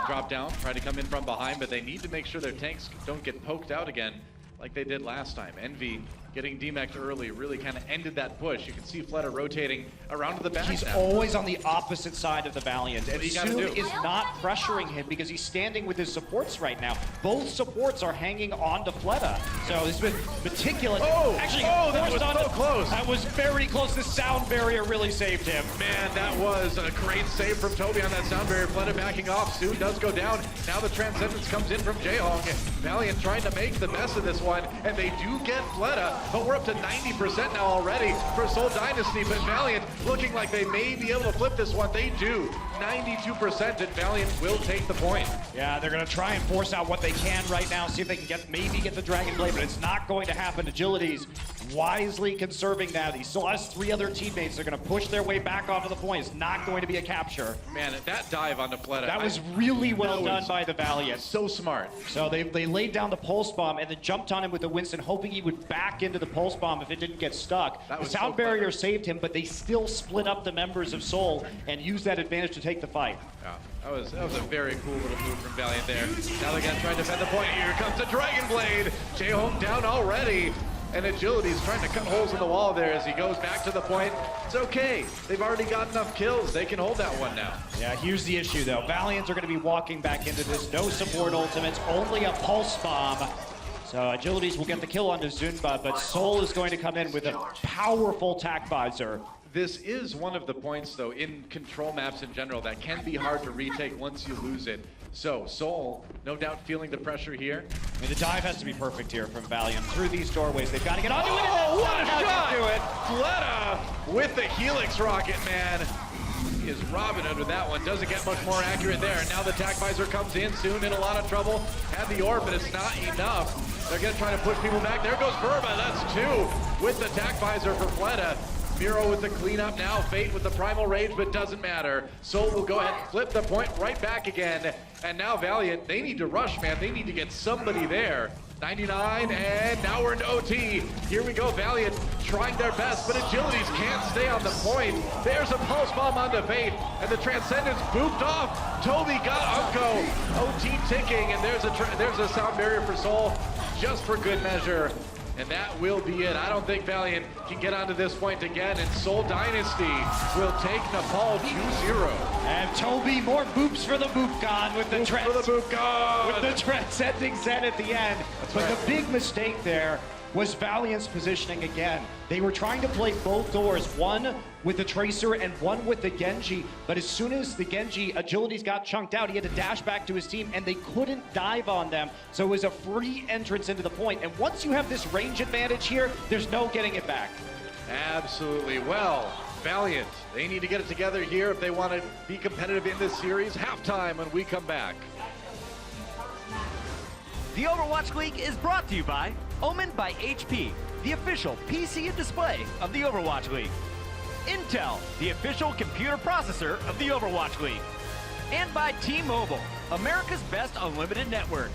drop down, try to come in from behind, but they need to make sure their tanks don't get poked out again like they did last time. Envy getting demeched early really kind of ended that push. You can see Fleta rotating around to the back. He's now. always on the opposite side of the Valiant, and What do you gotta Soon do? is not pressuring him because he's standing with his supports right now. Both supports are hanging on to Fleta, so it's been meticulous. Actually, that was forced so close. That was very close. The sound barrier really saved him. Man, that was a great save from Toby on that sound barrier. Fleta backing off. Soon does go down. Now the Transcendence comes in from Jayhong. Valiant trying to make the best of this one, and they do get Fleta, but we're up to 90% now already for Seoul Dynasty, but Valiant looking like they may be able to flip this one. They do. 92%, and Valiant will take the point. Yeah, they're going to try and force out what they can right now, see if they can maybe get the Dragon Blade, but it's not going to happen. Agility's wisely conserving that. He still has 3 other teammates. They're going to push their way back onto the point. It's not going to be a capture. Man, that dive onto Fleta. That was really well done by the Valiant. So smart. So they laid down the pulse bomb and then jumped on him with the Winston, hoping he would back into the pulse bomb if it didn't get stuck. The sound barrier saved him, but they still split up the members of Seoul and used that advantage to take the fight. Yeah, that was a very cool little move from Valiant there. Now they're gonna try to defend the point. Here comes the Dragon Blade. Jayhong down already. And Agility's trying to cut holes in the wall there as he goes back to the point. It's okay. They've already got enough kills. They can hold that one now. Yeah, here's the issue though. Valiants are going to be walking back into this. No support ultimates, only a pulse bomb. So Agilities will get the kill onto Zunba, but Seoul is going to come in with a powerful tac visor. This is one of the points, though, in control maps in general that can be hard to retake once you lose it. So, Seoul, no doubt feeling the pressure here. I mean, the dive has to be perfect here from Valiant. Through these doorways, they've got to get onto it. Oh, what a shot! Do it. Fleta with the Helix rocket, man. He is Robin Hood with that one. Doesn't get much more accurate there. And now the tac visor comes in, Soon in a lot of trouble. Had the orb, but it's not enough. They're gonna try to push people back. There goes Verba, that's 2 with the tac visor for Fleta. Miro with the cleanup now, Fate with the primal rage, but doesn't matter. Soul will go ahead and flip the point right back again. And now Valiant, they need to rush, man. They need to get somebody there. 99, and now we're in OT. Here we go, Valiant trying their best, but Agilities can't stay on the point. There's a pulse bomb onto Fate, and the Transcendence booped off. Toby got Unko. OT ticking, and there's a sound barrier for Soul, just for good measure. And that will be it. I don't think Valiant can get onto this point again, and Seoul Dynasty will take Nepal 2-0. And Toby, more boops for the boop gon with the transcending Zen at the end. But the big mistake there was Valiant's positioning again. They were trying to play both doors, one with the Tracer and one with the Genji, but as soon as the Genji Agilities got chunked out, he had to dash back to his team, and they couldn't dive on them, so it was a free entrance into the point. And once you have this range advantage here, there's no getting it back. Absolutely. Well, Valiant, they need to get it together here if they want to be competitive in this series. Halftime when we come back. The Overwatch League is brought to you by Omen by HP, the official PC and display of the Overwatch League. Intel, the official computer processor of the Overwatch League. And by T-Mobile, America's best unlimited network.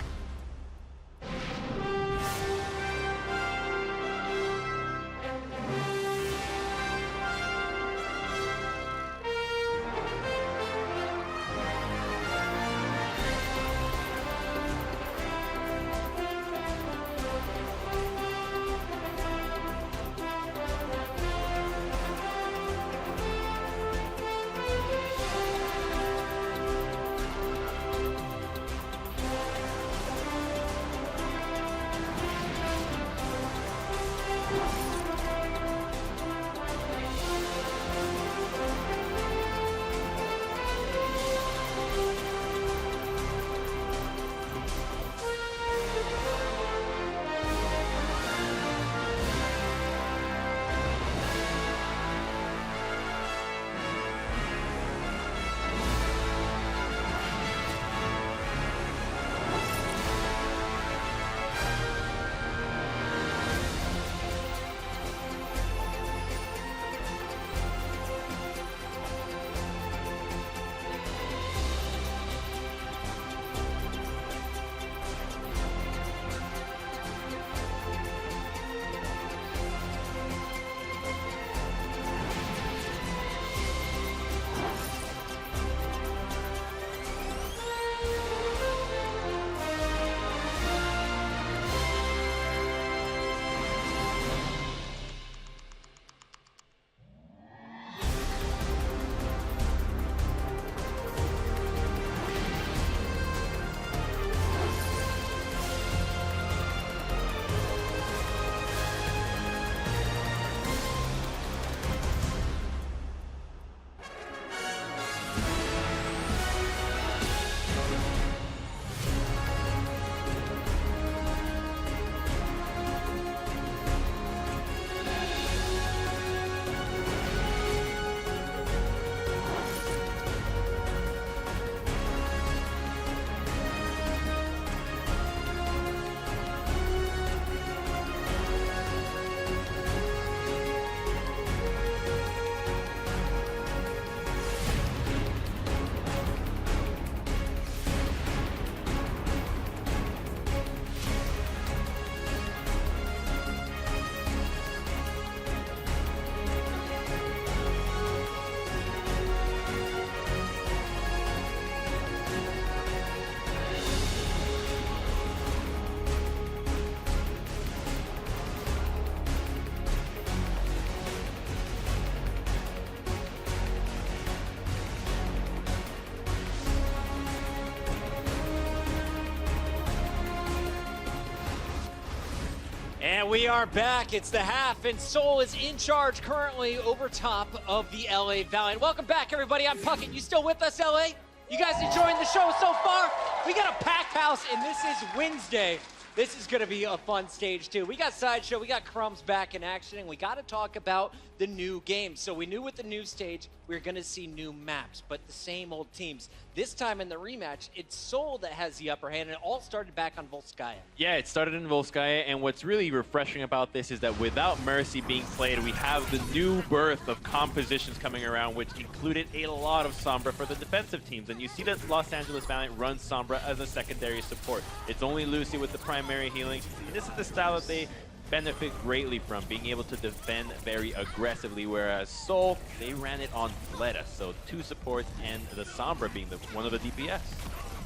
And we are back. It's the half, and Seoul is in charge currently over top of the LA Valiant. Welcome back, everybody. I'm Puckett. You still with us, LA? You guys enjoying the show so far? We got a packed house, and this is Wednesday. This is going to be a fun stage, too. We got Sideshow, we got Crumbs back in action, and we got to talk about the new game. So we knew with the new stage, we were going to see new maps, but the same old teams. This time in the rematch, it's Seoul that has the upper hand, and it all started back on Volskaya. Yeah, it started in Volskaya, and what's really refreshing about this is that without Mercy being played, we have the new birth of compositions coming around, which included a lot of Sombra for the defensive teams. And you see that Los Angeles Valiant runs Sombra as a secondary support. It's only Lucy with the primary healing, and this is the style that they benefit greatly from, being able to defend very aggressively, whereas Seoul, they ran it on Fleta, so 2 supports and the Sombra being one of the DPS.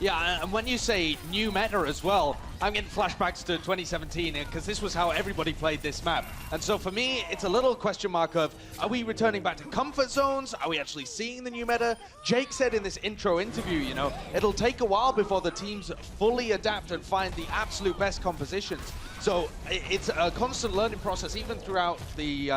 Yeah, and when you say new meta as well, I'm getting flashbacks to 2017 because this was how everybody played this map. And so for me, it's a little question mark of, are we returning back to comfort zones? Are we actually seeing the new meta? Jake said in this intro interview, you know, it'll take a while before the teams fully adapt and find the absolute best compositions. So it's a constant learning process even throughout the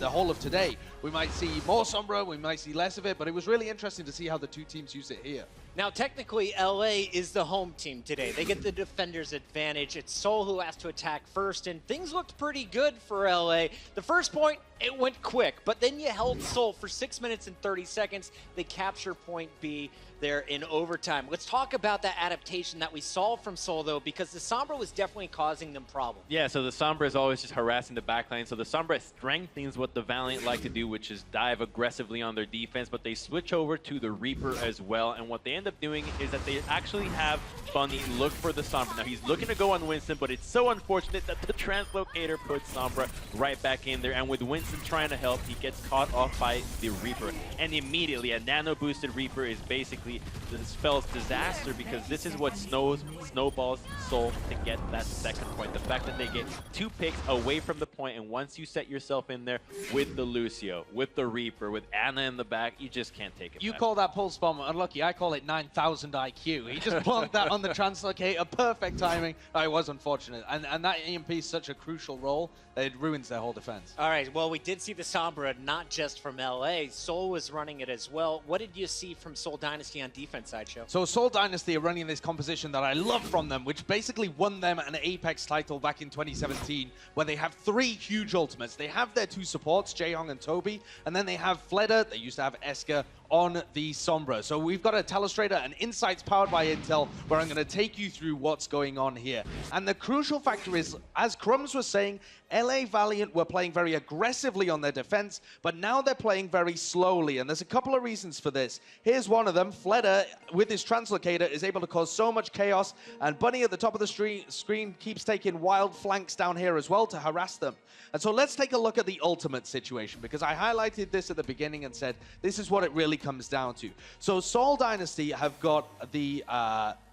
whole of today. We might see more Sombra, we might see less of it, but it was really interesting to see how the 2 teams use it here. Now, technically, LA is the home team today. They get the defender's advantage. It's Seoul who has to attack first, and things looked pretty good for LA. The first point, it went quick, but then you held Seoul for 6 minutes and 30 seconds. They capture point B there in overtime. Let's talk about that adaptation that we saw from Seoul, though, because the Sombra was definitely causing them problems. Yeah, so the Sombra is always just harassing the backline. So the Sombra strengthens what the Valiant like to do, which is dive aggressively on their defense, but they switch over to the Reaper as well. And what they end up doing is that they actually have Bunny look for the Sombra. Now, he's looking to go on Winston, but it's so unfortunate that the translocator puts Sombra right back in there. And with Winston trying to help, he gets caught off by the Reaper. And immediately, a nano-boosted Reaper is basically the spell's disaster, because this is what snowballs Seoul to get that second point. The fact that they get 2 picks away from the point, and once you set yourself in there with the Lucio, with the Reaper, with Anna in the back, you just can't take it You back. call that pulse bomb unlucky. I call it 9,000 IQ. He just blocked that on the translocator. Perfect timing. Oh, it was unfortunate. And that EMP is such a crucial role that it ruins their whole defense. All right, well, we did see the Sombra, not just from LA. Seoul was running it as well. What did you see from Seoul Dynasty on defense, Sideshow? So Seoul Dynasty are running this composition that I love from them, which basically won them an Apex title back in 2017, where they have 3 huge ultimates. They have their 2 supports, Jaehyung and Toby, and then they have Fleta, they used to have Eska, on the Sombra. So we've got a Telestrator and insights powered by Intel, where I'm going to take you through what's going on here. And the crucial factor is, as Crumbs was saying, LA Valiant were playing very aggressively on their defense, but now they're playing very slowly, and there's a couple of reasons for this. Here's one of them. Fleta, with his translocator, is able to cause so much chaos, and Bunny at the top of the screen keeps taking wild flanks down here as well to harass them. And so let's take a look at the ultimate situation, because I highlighted this at the beginning and said this is what it really comes down to. So Seoul Dynasty have got the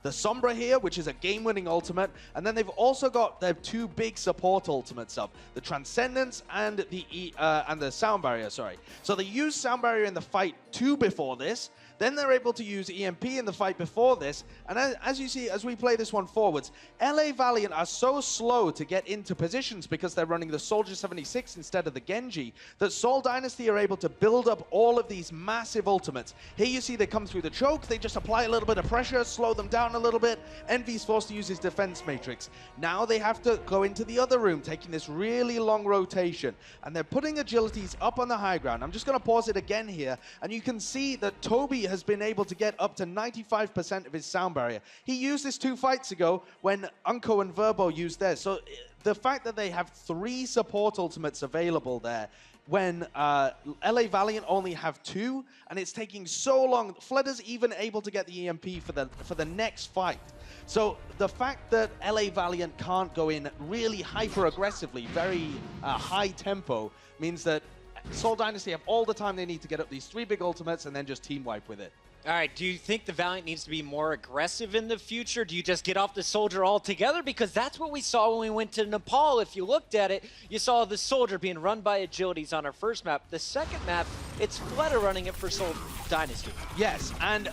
Sombra here, which is a game-winning ultimate, and then they've also got their 2 big support ultimates up, the Transcendence and the Sound Barrier, sorry. So they used Sound Barrier in the fight 2 before this, then they're able to use EMP in the fight before this, and as you see, as we play this one forwards, LA Valiant are so slow to get into positions because they're running the Soldier 76 instead of the Genji, that Seoul Dynasty are able to build up all of these massive ultimates. Here you see they come through the choke, they just apply a little bit of pressure, slow them down a little bit. Envy's forced to use his defense matrix. Now they have to go into the other room, taking this really long rotation, and they're putting agilities up on the high ground. I'm just going to pause it again here, and you can see that Toby has been able to get up to 95% of his sound barrier. He used this 2 fights ago when Unko and Verbo used theirs. So the fact that they have 3 support ultimates available there, when LA Valiant only have 2, and it's taking so long. Fleta's even able to get the EMP for the next fight. So the fact that LA Valiant can't go in really hyper-aggressively, very high tempo, means that Seoul Dynasty have all the time they need to get up these 3 big ultimates and then just team wipe with it. All right, do you think the Valiant needs to be more aggressive in the future? Do you just get off the Soldier altogether? Because that's what we saw when we went to Nepal. If you looked at it, you saw the Soldier being run by agilities on our first map. The second map, it's Fleta running it for Seoul Dynasty. Yes, and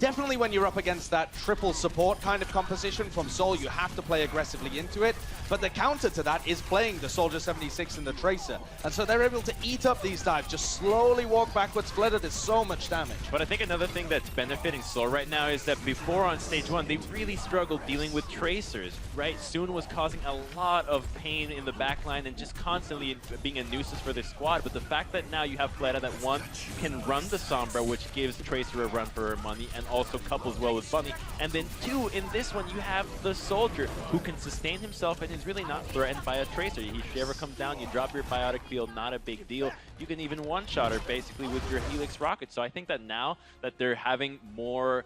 Definitely when you're up against that triple support kind of composition from Soul, you have to play aggressively into it. But the counter to that is playing the Soldier 76 and the Tracer. And so they're able to eat up these dives, just slowly walk backwards. Flitter does so much damage. But I think another thing that's benefiting Soul right now is that before on stage 1, they really struggled dealing with Tracers, right? Soon was causing a lot of pain in the backline and just constantly being a nuisance for their squad. But the fact that now you have Fleta that, one, can run the Sombra, which gives Tracer a run for her money, and also couples well with Bunny. And then two, in this one, you have the Soldier, who can sustain himself and is really not threatened by a Tracer. If you ever come down, you drop your biotic field, not a big deal. You can even one-shot her basically with your Helix rocket. So I think that now that they're having more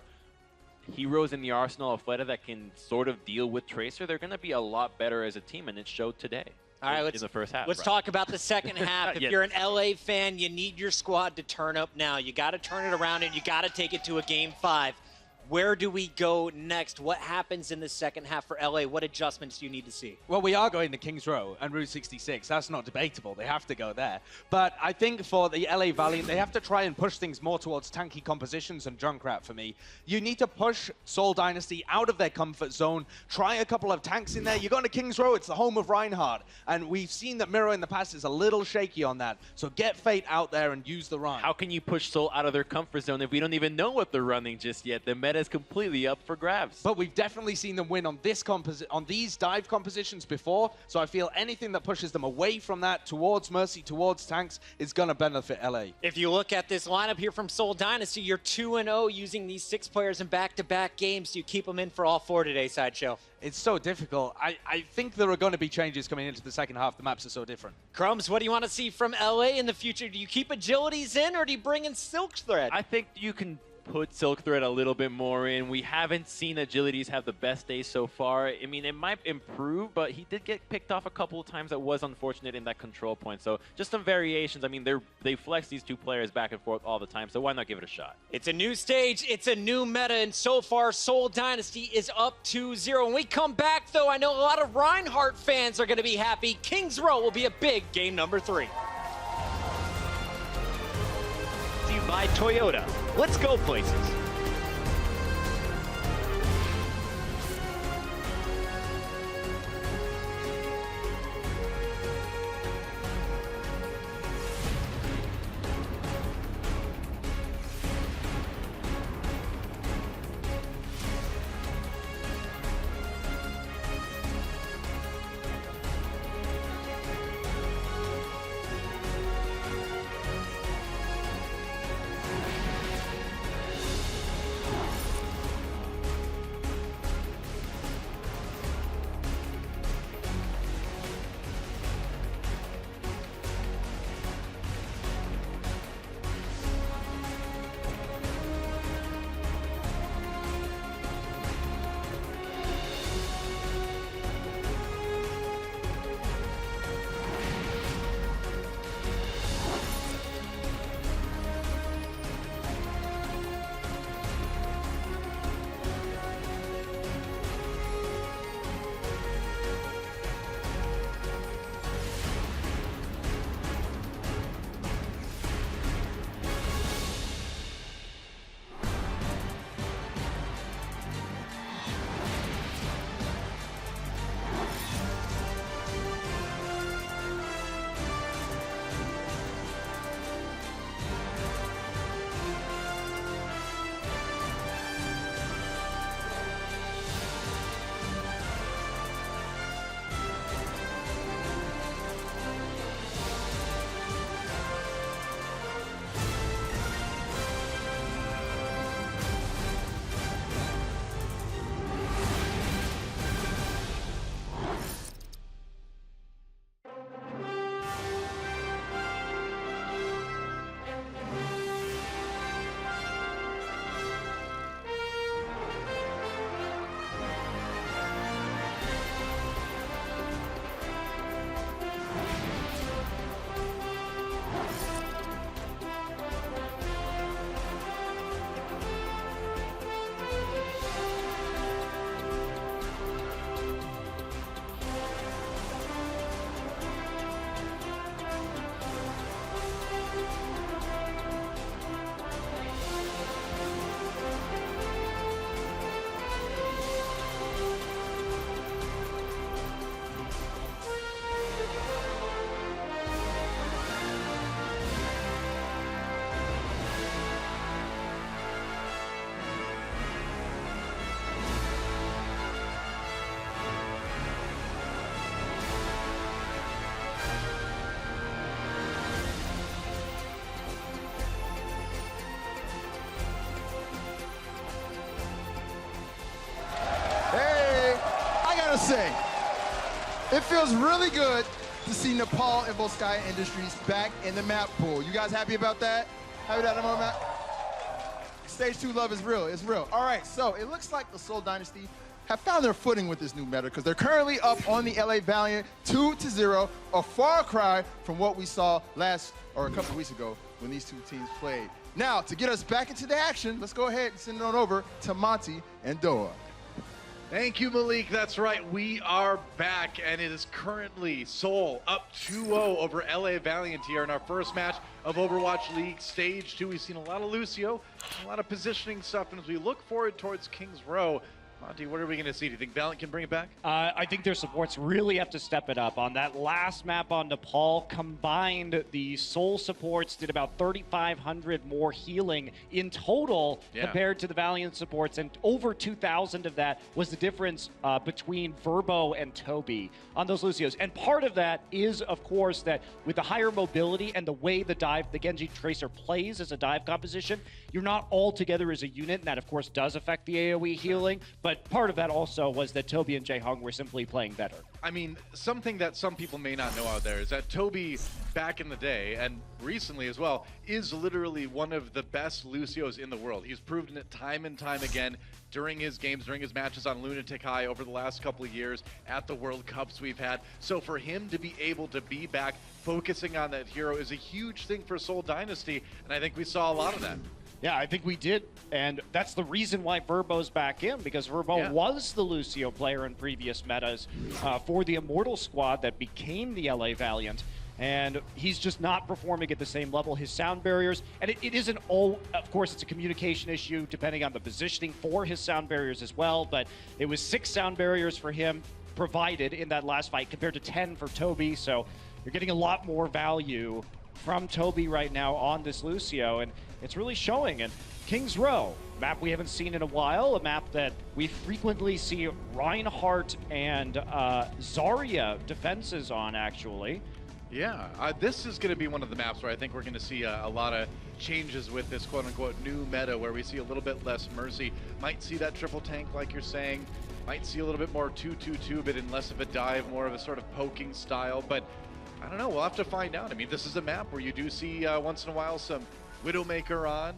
heroes in the arsenal of Fleta that can sort of deal with Tracer, they're going to be a lot better as a team, and it showed today. All right, in the first half. Let's talk about the second half. If you're an LA fan, you need your squad to turn up now. You got to turn it around, and you got to take it to a Game 5. Where do we go next? What happens in the second half for LA? What adjustments do you need to see? Well, we are going to Kings Row and Route 66. That's not debatable. They have to go there. But I think for the LA Valiant, they have to try and push things more towards tanky compositions and Junkrat for me. You need to push Soul Dynasty out of their comfort zone. Try a couple of tanks in there. You're going to Kings Row. It's the home of Reinhardt. And we've seen that Miro in the past is a little shaky on that. So get Fate out there and use the run. How can you push Soul out of their comfort zone if we don't even know what they're running just yet? The meta is completely up for grabs. But we've definitely seen them win on these dive compositions before, so I feel anything that pushes them away from that towards Mercy, towards tanks, is going to benefit LA. If you look at this lineup here from Soul Dynasty, you're 2-0 using these 6 players in back-to-back games. Do you keep them in for all 4 today, Sideshow? It's so difficult. I think there are going to be changes coming into the second half. The maps are so different. Crumbs, what do you want to see from LA in the future? Do you keep Agilities in, or do you bring in Silk Thread? I think you can put Silk Thread a little bit more in. We haven't seen Agilities have the best day so far. I mean, it might improve, but he did get picked off a couple of times. That was unfortunate in that control point. So just some variations. I mean, they flex these 2 players back and forth all the time, so why not give it a shot? It's a new stage, it's a new meta, and so far Soul Dynasty is up 2-0. When we come back, though, I know a lot of Reinhardt fans are going to be happy. Kings Row will be a big game number 3. By Toyota. Let's go places. say, it feels really good to see Nepal and Volskaya Industries back in the map pool. You guys happy about that? Happy about that, Matt? Stage 2 love is real. It's real. All right, so it looks like the Seoul Dynasty have found their footing with this new meta because they're currently up on the LA Valiant 2-0, a far cry from what we saw a couple of weeks ago when these two teams played. Now, to get us back into the action, let's go ahead and send it on over to Monty and Doa. Thank you, Malik. That's right. We are back, and it is currently Seoul up 2-0 over LA Valiant here in our first match of Overwatch League Stage 2. We've seen a lot of Lucio, a lot of positioning stuff, and as we look forward towards King's Row, Monty, what are we going to see? Do you think Valiant can bring it back? I think their supports really have to step it up. On that last map on Nepal, combined, the Seoul supports did about 3,500 more healing in total compared to the Valiant supports, and over 2,000 of that was the difference between Verbo and Toby on those Lucios. And part of that is, of course, that with the higher mobility and the way the Genji Tracer plays as a dive composition, you're not all together as a unit, and that, of course, does affect the AoE healing. But part of that also was that Toby and Jaehong were simply playing better. I mean, something that some people may not know out there is that Toby, back in the day, and recently as well, is literally one of the best Lucios in the world. He's proven it time and time again during his games, during his matches on Lunatic High over the last couple of years, at the World Cups we've had. So for him to be able to be back focusing on that hero is a huge thing for Seoul Dynasty, and I think we saw a lot of that. Yeah, I think we did, and that's the reason why Verbo's back in, because Verbo was the Lucio player in previous metas for the Immortal squad that became the LA Valiant, and he's just not performing at the same level. His sound barriers, and it isn't all, of course, it's a communication issue depending on the positioning for his sound barriers as well, but it was 6 sound barriers for him provided in that last fight compared to 10 for Toby, so you're getting a lot more value from Toby right now on this Lucio, and it's really showing. And King's Row, map we haven't seen in a while, a map that we frequently see Reinhardt and Zarya defenses on, actually. Yeah, this is going to be one of the maps where I think we're going to see a lot of changes with this quote-unquote new meta, where we see a little bit less Mercy. Might see that triple tank, like you're saying. Might see a little bit more 2-2-2, but in less of a dive, more of a sort of poking style. But I don't know, we'll have to find out. I mean, this is a map where you do see once in a while some Widowmaker on.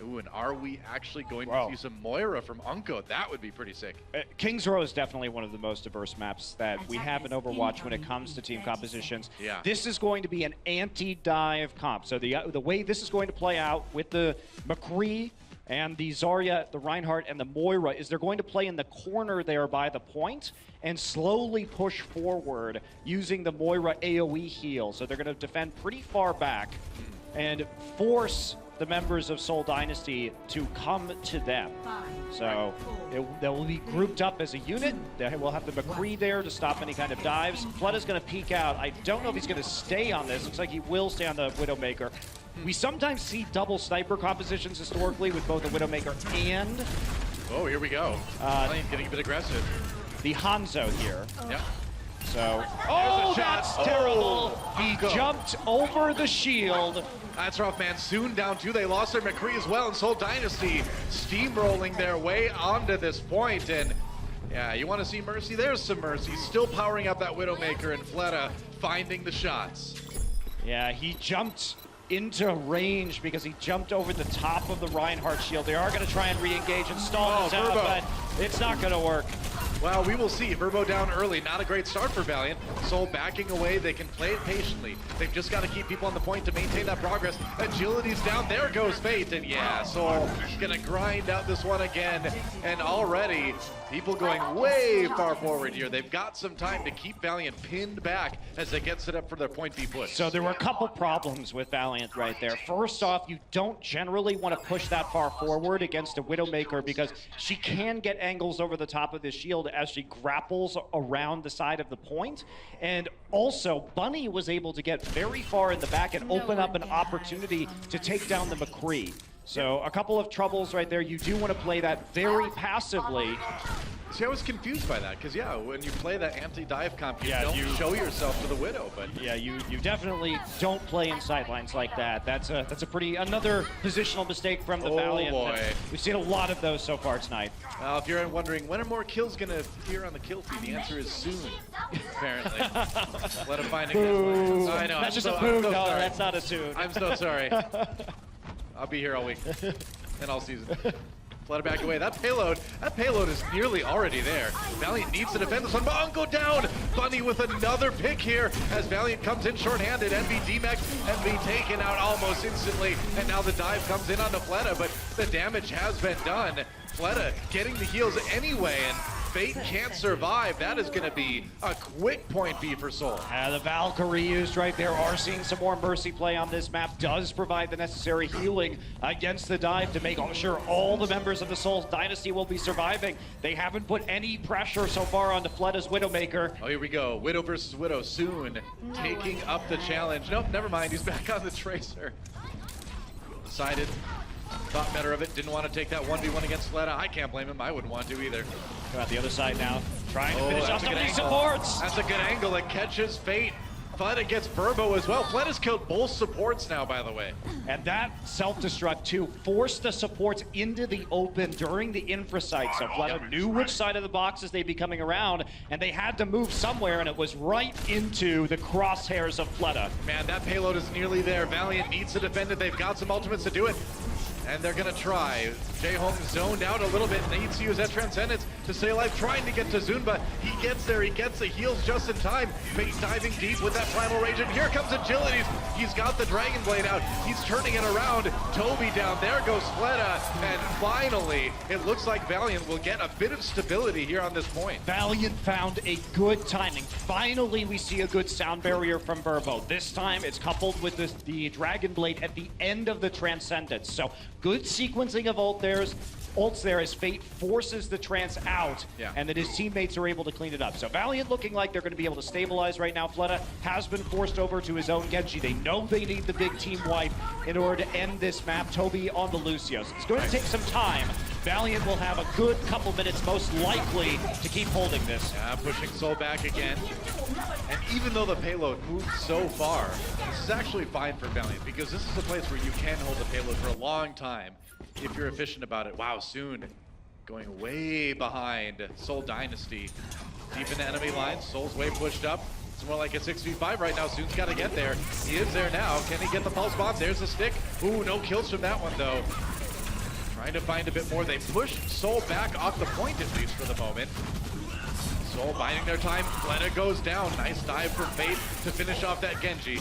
Ooh, and are we actually going to see some Moira from Unko? That would be pretty sick. King's Row is definitely one of the most diverse maps that we have in Overwatch when it comes to team compositions. Yeah. This is going to be an anti-dive comp. So the way this is going to play out with the McCree and the Zarya, the Reinhardt, and the Moira is they're going to play in the corner there by the point and slowly push forward using the Moira AoE heal. So they're going to defend pretty far back and force the members of Seoul Dynasty to come to them. So they will be grouped up as a unit. We'll have the McCree there to stop any kind of dives. Fleta's going to peek out. I don't know if he's going to stay on this. Looks like he will stay on the Widowmaker. We sometimes see double sniper compositions historically with both the Widowmaker and... Oh, here we go. Getting a bit aggressive. The Hanzo here. Yep. So, oh, that's terrible. He jumped over the shield. That's rough, man. Soon down 2. They lost their McCree as well, and Seoul Dynasty steamrolling their way onto this point. And yeah, you want to see Mercy? There's some Mercy. Still powering up that Widowmaker, and Fleta finding the shots. Yeah, he jumped into range because he jumped over the top of the Reinhardt shield. They are going to try and re-engage and stall this out, but it's not going to work. Well, we will see. Verbo down early. Not a great start for Valiant. Seoul backing away. They can play it patiently. They've just got to keep people on the point to maintain that progress. Agility's down. There goes Fate. And yeah, Seoul going to grind out this one again. And already, people going way far forward here. They've got some time to keep Valiant pinned back as they get set up for their point B push. So there were a couple problems with Valiant right there. First off, you don't generally want to push that far forward against a Widowmaker because she can get angles over the top of the shield as she grapples around the side of the point. And also, Bunny was able to get very far in the back and open up an opportunity to take down the McCree. So a couple of troubles right there. You do want to play that very passively. See, I was confused by that, because, yeah, when you play that anti-dive comp, you Yeah, don't you- show yourself to the Widow, but... Yeah, you definitely don't play in sidelines like that. That's a another positional mistake from the Valiant. Boy. We've seen a lot of those so far tonight. If you're wondering, when are more kills going to appear on the kill feed? The answer is soon, apparently. Let him find Boo. I know. That's I'm just a I'm boo. so No, sorry. that's not a soon. I'm so sorry. I'll be here all week and all season. Let it back away. That payload is nearly already there. Valiant needs to defend this one. Mongo down! Bunny with another pick here as Valiant comes in shorthanded. NV D-Max, NV taken out almost instantly. And now the dive comes in on the Fleta, but the damage has been done. Fleta getting the heals anyway, and Fate can't survive. That is going to be a quick point B for Soul. The Valkyrie used right there. Are seeing some more Mercy play on this map. Does provide the necessary healing against the dive to make sure all the members of the Soul Dynasty will be surviving. They haven't put any pressure so far on the Fleta's Widowmaker. Oh, here we go. Widow versus Widow soon taking up the challenge. Nope, never mind. He's back on the Tracer. Decided. Thought better of it. Didn't want to take that 1v1 against Fleta. I can't blame him. I wouldn't want to either. Go out the other side now. Trying to finish off that's a some good of these angle. supports. That's a good angle. It catches Fate. Fleta gets Burbo as well. Fleta's killed both supports now, by the way. And that self-destruct too forced the supports into the open during the infra site. So Fleta knew which side of the boxes they'd be coming around, and they had to move somewhere, and it was right into the crosshairs of Fleta. Man, that payload is nearly there. Valiant needs to defend it. They've got some ultimates to do it. And they're gonna try. Jaehong zoned out a little bit, needs to use that Transcendence to stay alive, trying to get to Zunba. He gets there, he gets the heals just in time. Fate diving deep with that Primal Rage, and here comes Agilities. He's got the Dragon Blade out, he's turning it around. Toby down, there goes Fleta, and finally, it looks like Valiant will get a bit of stability here on this point. Valiant found a good timing. Finally, we see a good sound barrier from Verbo. This time, it's coupled with the Dragon Blade at the end of the Transcendence. So, good sequencing of ults there as Fate forces the Trance out, and then his teammates are able to clean it up. So Valiant looking like they're going to be able to stabilize right now. Fleta has been forced over to his own Genji. They know they need the big team wipe in order to end this map. Toby on the Lucio. So it's going to take some time. Valiant will have a good couple minutes, most likely, to keep holding this. Yeah, pushing Soul back again. And even though the payload moved so far, this is actually fine for Valiant, because this is a place where you can hold the payload for a long time if you're efficient about it. Wow, Soon going way behind Soul Dynasty. Deep in the enemy lines, Soul's way pushed up. It's more like a 6v5 right now. Soon's got to get there. He is there now. Can he get the pulse bomb? There's the stick. Ooh, no kills from that one, though. Trying to find a bit more. They push Soul back off the point, at least for the moment. Soul biding their time. Fleta goes down. Nice dive from Fate to finish off that Genji.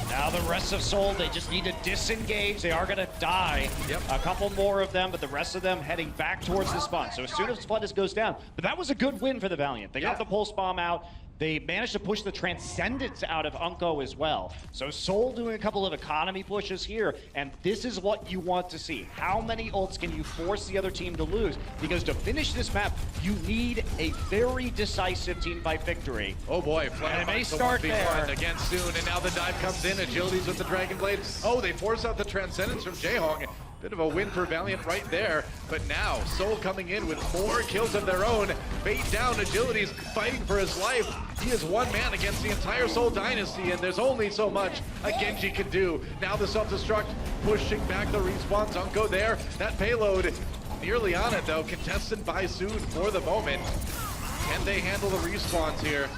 Now the rest of Soul, they just need to disengage. They are going to die. Yep. A couple more of them, but the rest of them heading back towards the spawn. So as soon as Fleta goes down, but that was a good win for the Valiant. They got the pulse bomb out. They managed to push the Transcendence out of Unko as well. So Soul doing a couple of economy pushes here, and this is what you want to see. How many ults can you force the other team to lose? Because to finish this map, you need a very decisive team fight victory. Oh boy, And it may finds the start 1v1 there. again soon, and now the dive comes in. Agilities with the Dragon Blade. Oh, they force out the Transcendence from Jaehong. Bit of a win for Valiant right there, but now Soul coming in with more kills of their own. Fate down, Agilities fighting for his life. He is one man against the entire Soul Dynasty, and there's only so much a Genji can do. Now the self-destruct pushing back the respawns. Unko there. That payload nearly on it though, contested by Soon for the moment. Can they handle the respawns here?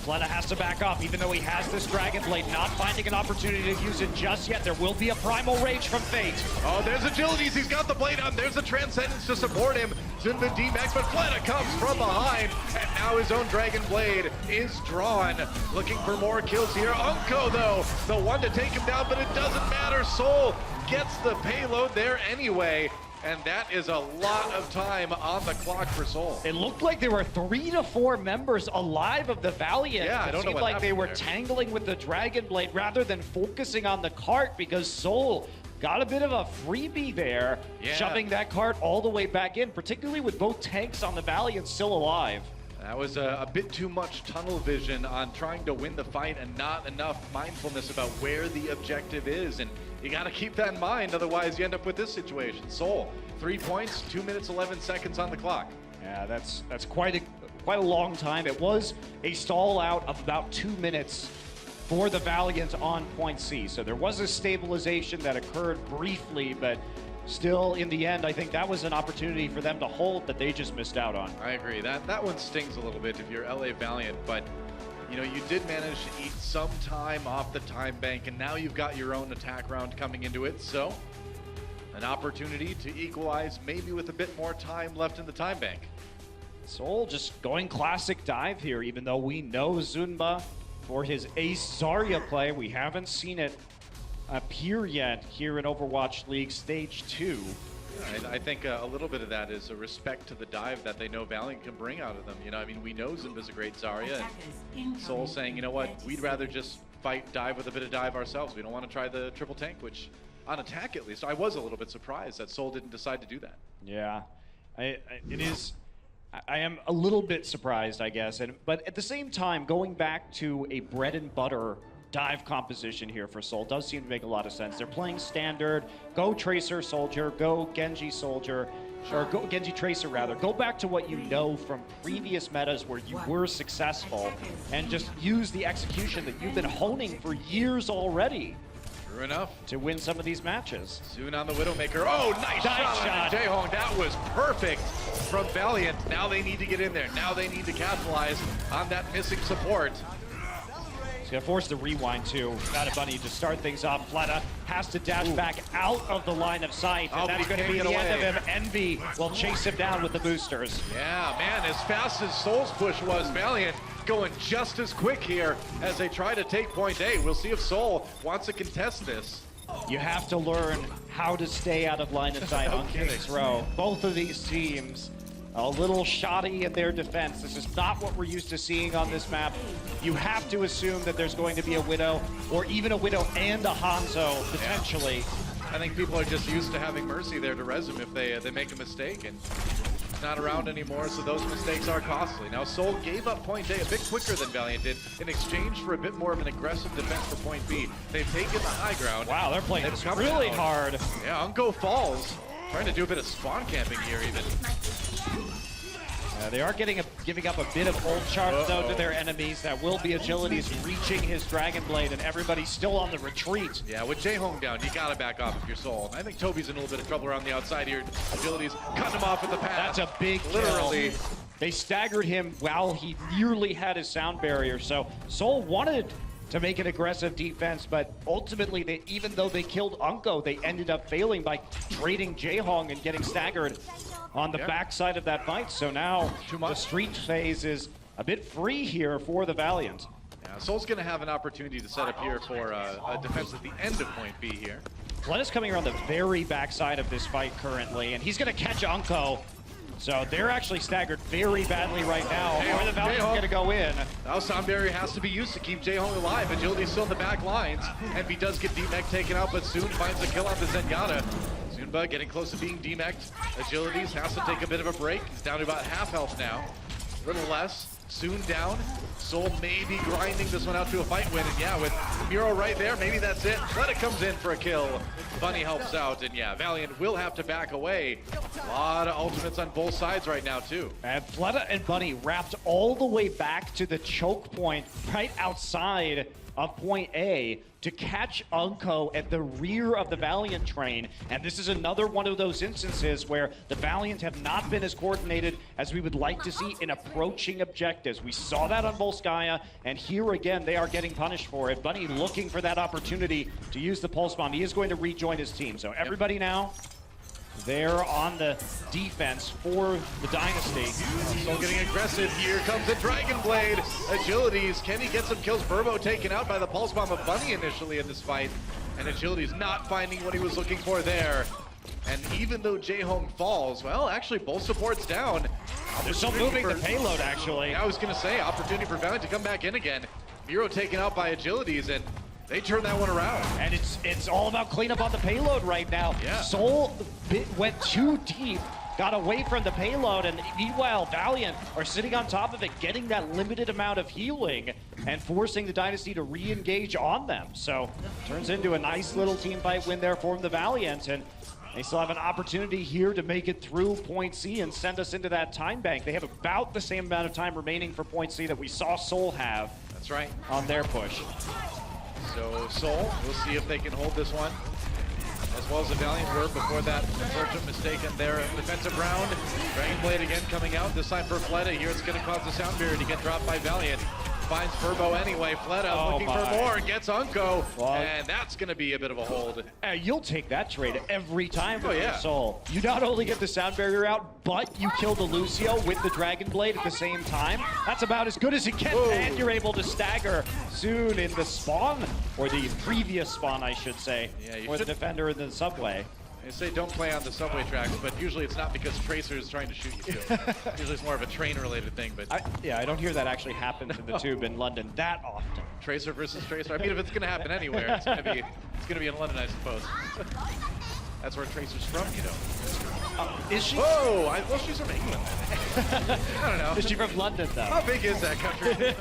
Fleta has to back off, even though he has this Dragon Blade, not finding an opportunity to use it just yet. There will be a Primal Rage from Fate. Oh, there's Agilities. He's got the blade on. There's the Transcendence to support him. Zunba D-Max, but Fleta comes from behind, and now his own Dragon Blade is drawn. Looking for more kills here. Unko, though, the one to take him down, but it doesn't matter. Soul gets the payload there anyway. And that is a lot of time on the clock for Soul. It looked like there were 3 to 4 members alive of the Valiant. Yeah, I don't know It seemed what like they happened were there. tangling with the Dragon Blade rather than focusing on the cart, because Soul got a bit of a freebie there, shoving that cart all the way back in, particularly with both tanks on the Valiant still alive. That was a bit too much tunnel vision on trying to win the fight and not enough mindfulness about where the objective is. And you got to keep that in mind, otherwise you end up with this situation. Soul, 3 points, 2 minutes, 11 seconds on the clock. Yeah, that's quite a long time. It was a stall out of about 2 minutes for the Valiant on point C. So there was a stabilization that occurred briefly, but still, in the end, I think that was an opportunity for them to hold that they just missed out on. I agree. That one stings a little bit if you're LA Valiant, but you know, you did manage to eat some time off the time bank, and now you've got your own attack round coming into it. So an opportunity to equalize, maybe with a bit more time left in the time bank. Soul just going classic dive here, even though we know Zunba for his ace Zarya play. We haven't seen it appear yet here in Overwatch League Stage 2. I think a little bit of that is a respect to the dive that they know Valiant can bring out of them. You know, I mean, we know Zunba's a great Zarya, and Soul saying, you know what, we'd rather just fight dive with a bit of dive ourselves. We don't want to try the triple tank, which on attack at least, I was a little bit surprised that Soul didn't decide to do that. Yeah, I am a little bit surprised, I guess, but at the same time, going back to a bread and butter dive composition here for Soul does seem to make a lot of sense. They're playing standard, go Tracer Soldier, go Genji Soldier, or go Genji Tracer rather. Go back to what you know from previous metas where you were successful and just use the execution that you've been honing for years already. True enough. To win some of these matches. Soon on the Widowmaker. Oh, nice shot. Jaehong. That was perfect from Valiant. Now they need to get in there. Now they need to capitalize on that missing support. He's gonna force the rewind too. Got a Bunny to start things off. Fleta has to dash back out of the line of sight, and that's gonna be the end of him. Envy will chase him down with the boosters. Yeah, man, as fast as Soul's push was, Valiant going just as quick here as they try to take point A. We'll see if Soul wants to contest this. You have to learn how to stay out of line of sight on King's Row. Both of these teams a little shoddy at their defense. This is not what we're used to seeing on this map. You have to assume that there's going to be a Widow, or even a Widow and a Hanzo, potentially. Yeah. I think people are just used to having Mercy there to res him if they make a mistake, and he's not around anymore, so those mistakes are costly. Now, Soul gave up point A a bit quicker than Valiant did in exchange for a bit more of an aggressive defense for point B. They've taken the high ground. Wow, they're playing this really hard. Yeah, Unko falls. Trying to do a bit of spawn camping here, even. They are giving up a bit of ult charge, though, to their enemies. That will be Agility's reaching his Dragon Blade, and everybody's still on the retreat. Yeah, with Jaehong down, you gotta back off if you're Soul. I think Toby's in a little bit of trouble around the outside here. Agility's cutting him off with the pass. That's a big literally kill. They staggered him while he nearly had his sound barrier, so Soul wanted to make an aggressive defense, but ultimately, even though they killed Unko, they ended up failing by trading Jaehong and getting staggered on the backside of that fight. So now the street phase is a bit free here for the Valiant. Yeah, Soul's going to have an opportunity to set up here for a defense at the end of point B here. Fleta's coming around the very backside of this fight currently, and he's going to catch Unko. So they're actually staggered very badly right now. Where the Valiant's going to go in. Now Sound Barrier has to be used to keep Jaehong alive. Agility's still in the back lines. Envy does get D-Mech taken out, but soon finds the kill on the Zenyatta. Zunba getting close to being D-Mech'd. Agilities has to take a bit of a break. He's down to about half health now. A little less. Soon down. Soul maybe grinding this one out to a fight win. And yeah, with Muro right there, maybe that's it. Fleta comes in for a kill. Bunny helps out. And yeah, Valiant will have to back away. A lot of ultimates on both sides right now, too. And Fleta and Bunny wrapped all the way back to the choke point right outside of point A to catch Unko at the rear of the Valiant train. And this is another one of those instances where the Valiant have not been as coordinated as we would like to see in approaching objectives. We saw that on Volskaya, and here again, they are getting punished for it. Bunny looking for that opportunity to use the Pulse Bomb. He is going to rejoin his team. So everybody now, they're on the defense for the Dynasty. Still getting aggressive. Here comes the Dragon Blade. Agilities. Can he get some kills? Burbo taken out by the Pulse Bomb of Bunny initially in this fight. And Agility's not finding what he was looking for there. And even though Jaehong falls, well, actually both supports down. They're still moving the payload, actually. Yeah, I was going to say, opportunity for Valiant to come back in again. Muro taken out by Agilities, and they turn that one around. And it's all about cleanup on the payload right now. Yeah. Soul went too deep, got away from the payload, and meanwhile, Valiant are sitting on top of it, getting that limited amount of healing and forcing the Dynasty to re-engage on them. So turns into a nice little team fight win there for the Valiant. And They still have an opportunity here to make it through point C and send us into that time bank. They have about the same amount of time remaining for point C that we saw Seoul have. That's right. On their push. So Seoul, we'll see if they can hold this one. As well as the Valiant were before that unfortunate mistake in their defensive round. Dragon Blade again coming out, this time for Fleta. Here it's going to cause the sound barrier to get dropped by Valiant. Finds Verbo anyway. Fleta looking for more, gets Unko, and that's going to be a bit of a hold. You'll take that trade every time for yeah. Seoul. You not only get the sound barrier out, but you kill the Lucio with the Dragon Blade at the same time. That's about as good as it gets, and you're able to stagger soon in the spawn, or the previous spawn, I should say, or the defender in the subway. They say don't play on the subway tracks, but usually it's not because Tracer is trying to shoot you too. Usually it's more of a train-related thing, but... I don't hear that actually happens in the tube in London that often. Tracer versus Tracer. I mean, if it's going to happen anywhere, it's going to be in London, I suppose. That's where Tracer's from, you know. Is she? Oh, well, she's from England. I don't know. Is she from London, though? How big is that country?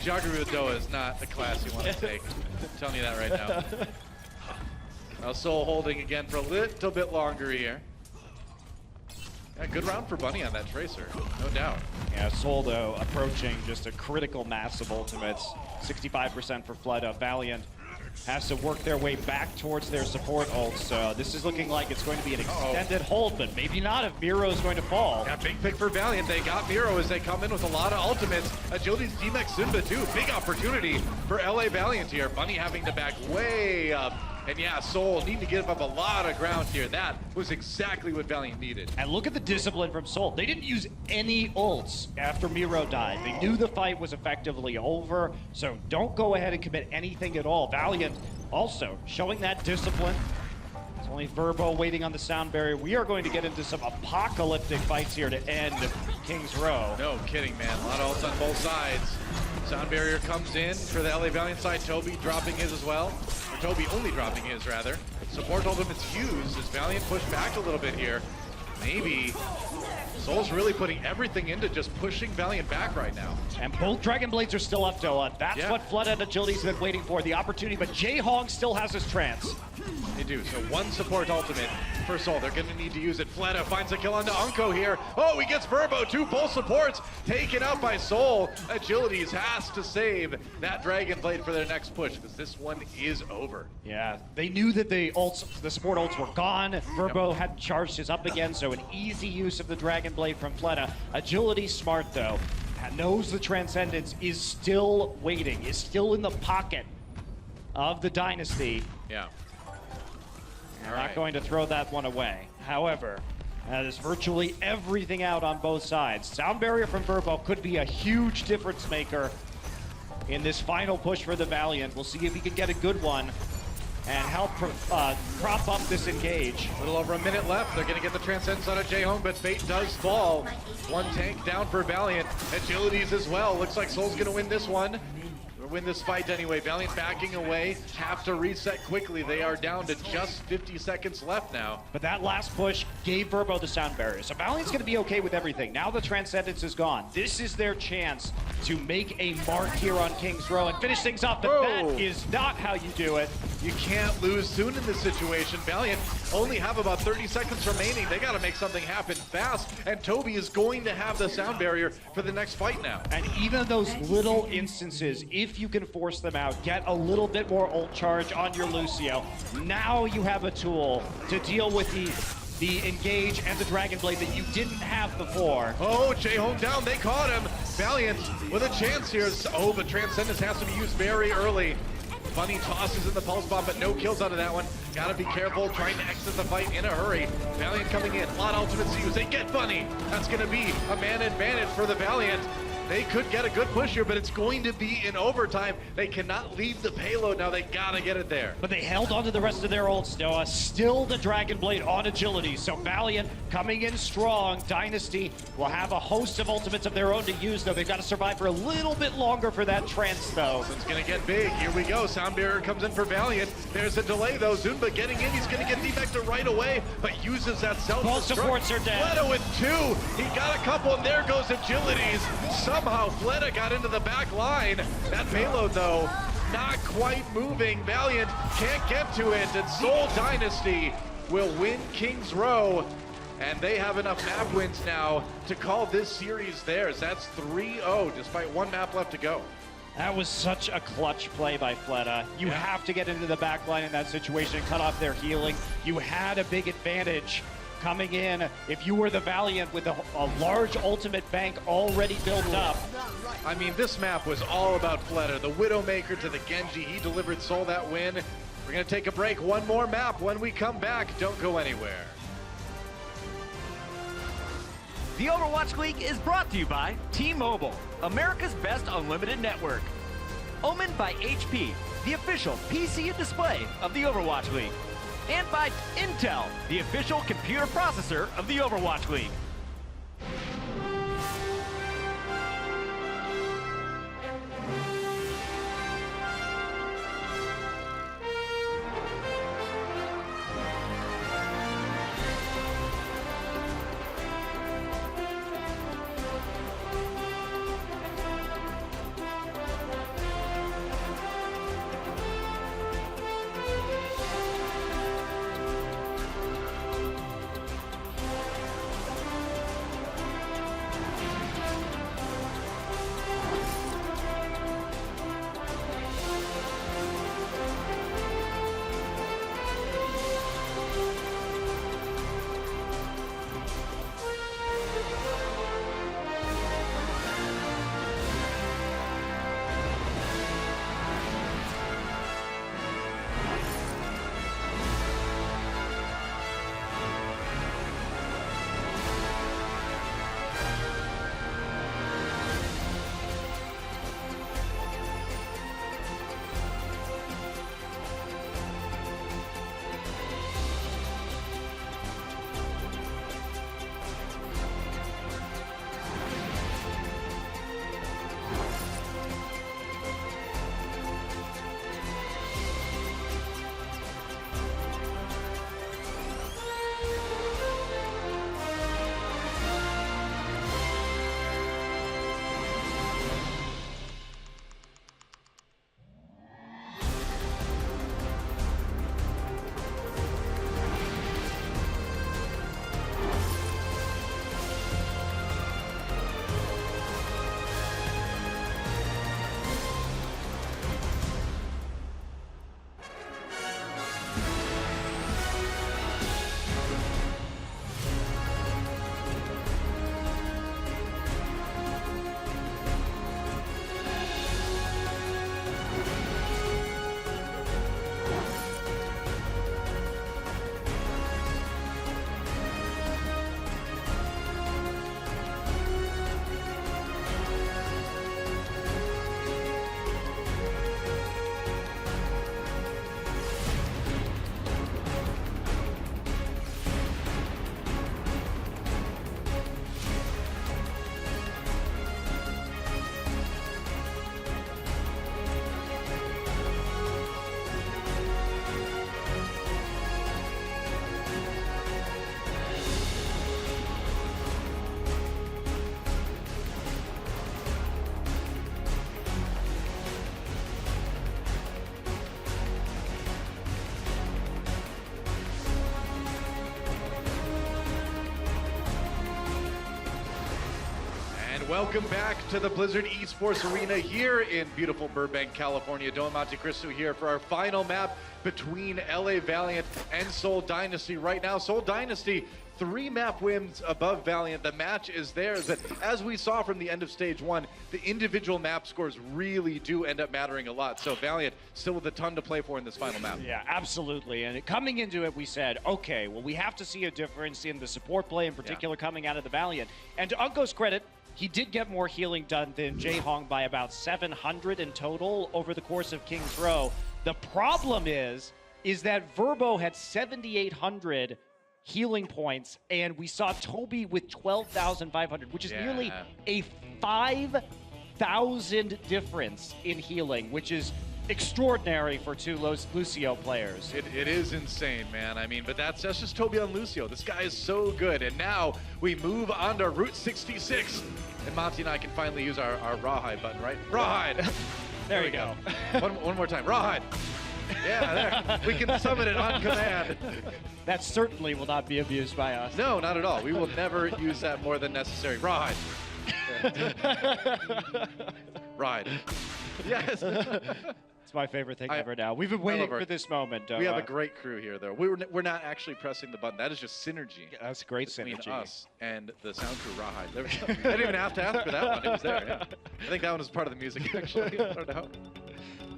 Geography with Doha is not a class you want to take. I'm telling you that right now. Now Seoul holding again for a little bit longer here. Yeah, good round for Bunny on that Tracer, no doubt. Yeah, Seoul, though, approaching just a critical mass of ultimates. 65% for Fleta. Valiant has to work their way back towards their support ults. So this is looking like it's going to be an extended hold, but maybe not if Miro's going to fall. Yeah, big pick for Valiant. They got Miro as they come in with a lot of ultimates. Agility's D-Max Zunba too. Big opportunity for LA Valiant here. Bunny having to back way up. And yeah, Seoul need to give up a lot of ground here. That was exactly what Valiant needed. And look at the discipline from Seoul. They didn't use any ults after Miro died. They knew the fight was effectively over, so don't go ahead and commit anything at all. Valiant also showing that discipline. It's only Verbo waiting on the sound barrier. We are going to get into some apocalyptic fights here to end King's Row. No kidding, man. A lot of ults on both sides. Sound barrier comes in for the LA Valiant side. Toby dropping his as well. Or Toby only dropping his, rather. Support ultimates used as Valiant pushed back a little bit here. Maybe Seoul's really putting everything into just pushing Valiant back right now. And both Dragon Blades are still up, Doa. That's what Flood and Agility's been waiting for, the opportunity, but Jae-Hong still has his trance. They do, so one support ultimate for Seoul. They're gonna need to use it. Fleta finds a kill onto Unko here. Oh, he gets Verbo, two full supports taken out by Seoul. Agilities has to save that Dragon Blade for their next push, because this one is over. Yeah, they knew that the support ults were gone. Verbo had charged his up again, so an easy use of the Dragon Blade from Fleta. Agility smart though, knows the Transcendence is still waiting, is still in the pocket of the Dynasty. Yeah. They're not going to throw that one away. However, that is virtually everything out on both sides. Sound barrier from Verbo could be a huge difference maker in this final push for the Valiant. We'll see if he can get a good one and help prop up this engage. A little over a minute left. They're going to get the Transcendence out of Jae-Hong, but Fate does fall. One tank down for Valiant. Agilities as well. Looks like Seoul's going to win this one. Or win this fight anyway. Valiant backing away. Have to reset quickly. They are down to just 50 seconds left now. But that last push gave Verbo the sound barrier. So Valiant's going to be okay with everything. Now the Transcendence is gone. This is their chance to make a mark here on King's Row and finish things off. But that is not how you do it. You can't lose soon in this situation. Valiant only have about 30 seconds remaining. They got to make something happen fast. And Toby is going to have the sound barrier for the next fight now. And even those little instances, if you can force them out, get a little bit more ult charge on your Lucio. Now you have a tool to deal with the engage and the Dragon Blade that you didn't have before. Oh, Jae-Hong down. They caught him. Valiant with a chance here. Oh, but Transcendence has to be used very early. Bunny tosses in the pulse bomb, but no kills out of that one. Gotta be careful, trying to exit the fight in a hurry. Valiant coming in, a lot of ultimates used. They get Bunny. That's gonna be a man advantage for the Valiant. They could get a good push here, but it's going to be in overtime. They cannot leave the payload now. They gotta get it there. But they held on to the rest of their ults, Noah. Still the Dragon Blade on Agility. So Valiant coming in strong. Dynasty will have a host of ultimates of their own to use, though. They've got to survive for a little bit longer for that trance, though. It's gonna get big. Here we go. Sound barrier comes in for Valiant. There's a delay, though. Zunba getting in. He's gonna get defector right away, but uses that self. Both supports are dead. Fleta with two. He got a couple, and there goes Agilities. Somehow Fleta got into the back line. That payload, though, not quite moving. Valiant can't get to it. And Seoul Dynasty will win Kings Row, and they have enough map wins now to call this series theirs. That's 3-0, despite one map left to go. That was such a clutch play by Fleta. You have to get into the back line in that situation and cut off their healing. You had a big advantage coming in. If you were the Valiant with a large ultimate bank already built up. I mean, this map was all about Fleta. The Widowmaker to the Genji. He delivered Soul that win. We're going to take a break. One more map. When we come back, don't go anywhere. The Overwatch League is brought to you by T-Mobile, America's best unlimited network. Omened by HP, the official PC and display of the Overwatch League. And by Intel, the official computer processor of the Overwatch League. Welcome back to the Blizzard Esports Arena here in beautiful Burbank, California. Don Monte Cristo here for our final map between LA Valiant and Seoul Dynasty. Right now, Seoul Dynasty, 3 map wins above Valiant. The match is theirs, but as we saw from the end of stage 1, the individual map scores really do end up mattering a lot. So Valiant still with a ton to play for in this final map. Yeah, absolutely. And coming into it, we said, okay, well, we have to see a difference in the support play in particular coming out of the Valiant. And to Unko's credit, he did get more healing done than Jae Hong by about 700 in total over the course of King's Row. The problem is that Verbo had 7,800 healing points, and we saw Toby with 12,500, which is nearly a 5,000 difference in healing, which is extraordinary for 2 Lucio players. It is insane, man. I mean, but that's just Toby on Lucio. This guy is so good. And now we move on to Route 66. And Monty and I can finally use our Rawhide button, right? Rawhide! There we go. One more time. Rawhide! Yeah, there. We can summon it on command. That certainly will not be abused by us. No, not at all. We will never use that more than necessary. Ride. Ride. Yes. It's my favorite thing ever now. We've been waiting for this moment. We have a great crew here, though. We're not actually pressing the button. That is just synergy. Yeah, that's great between synergy. us and the sound crew Rawhide. There we go. I didn't even have to ask for that one. It was there. Yeah. I think that one was part of the music, actually. I don't know.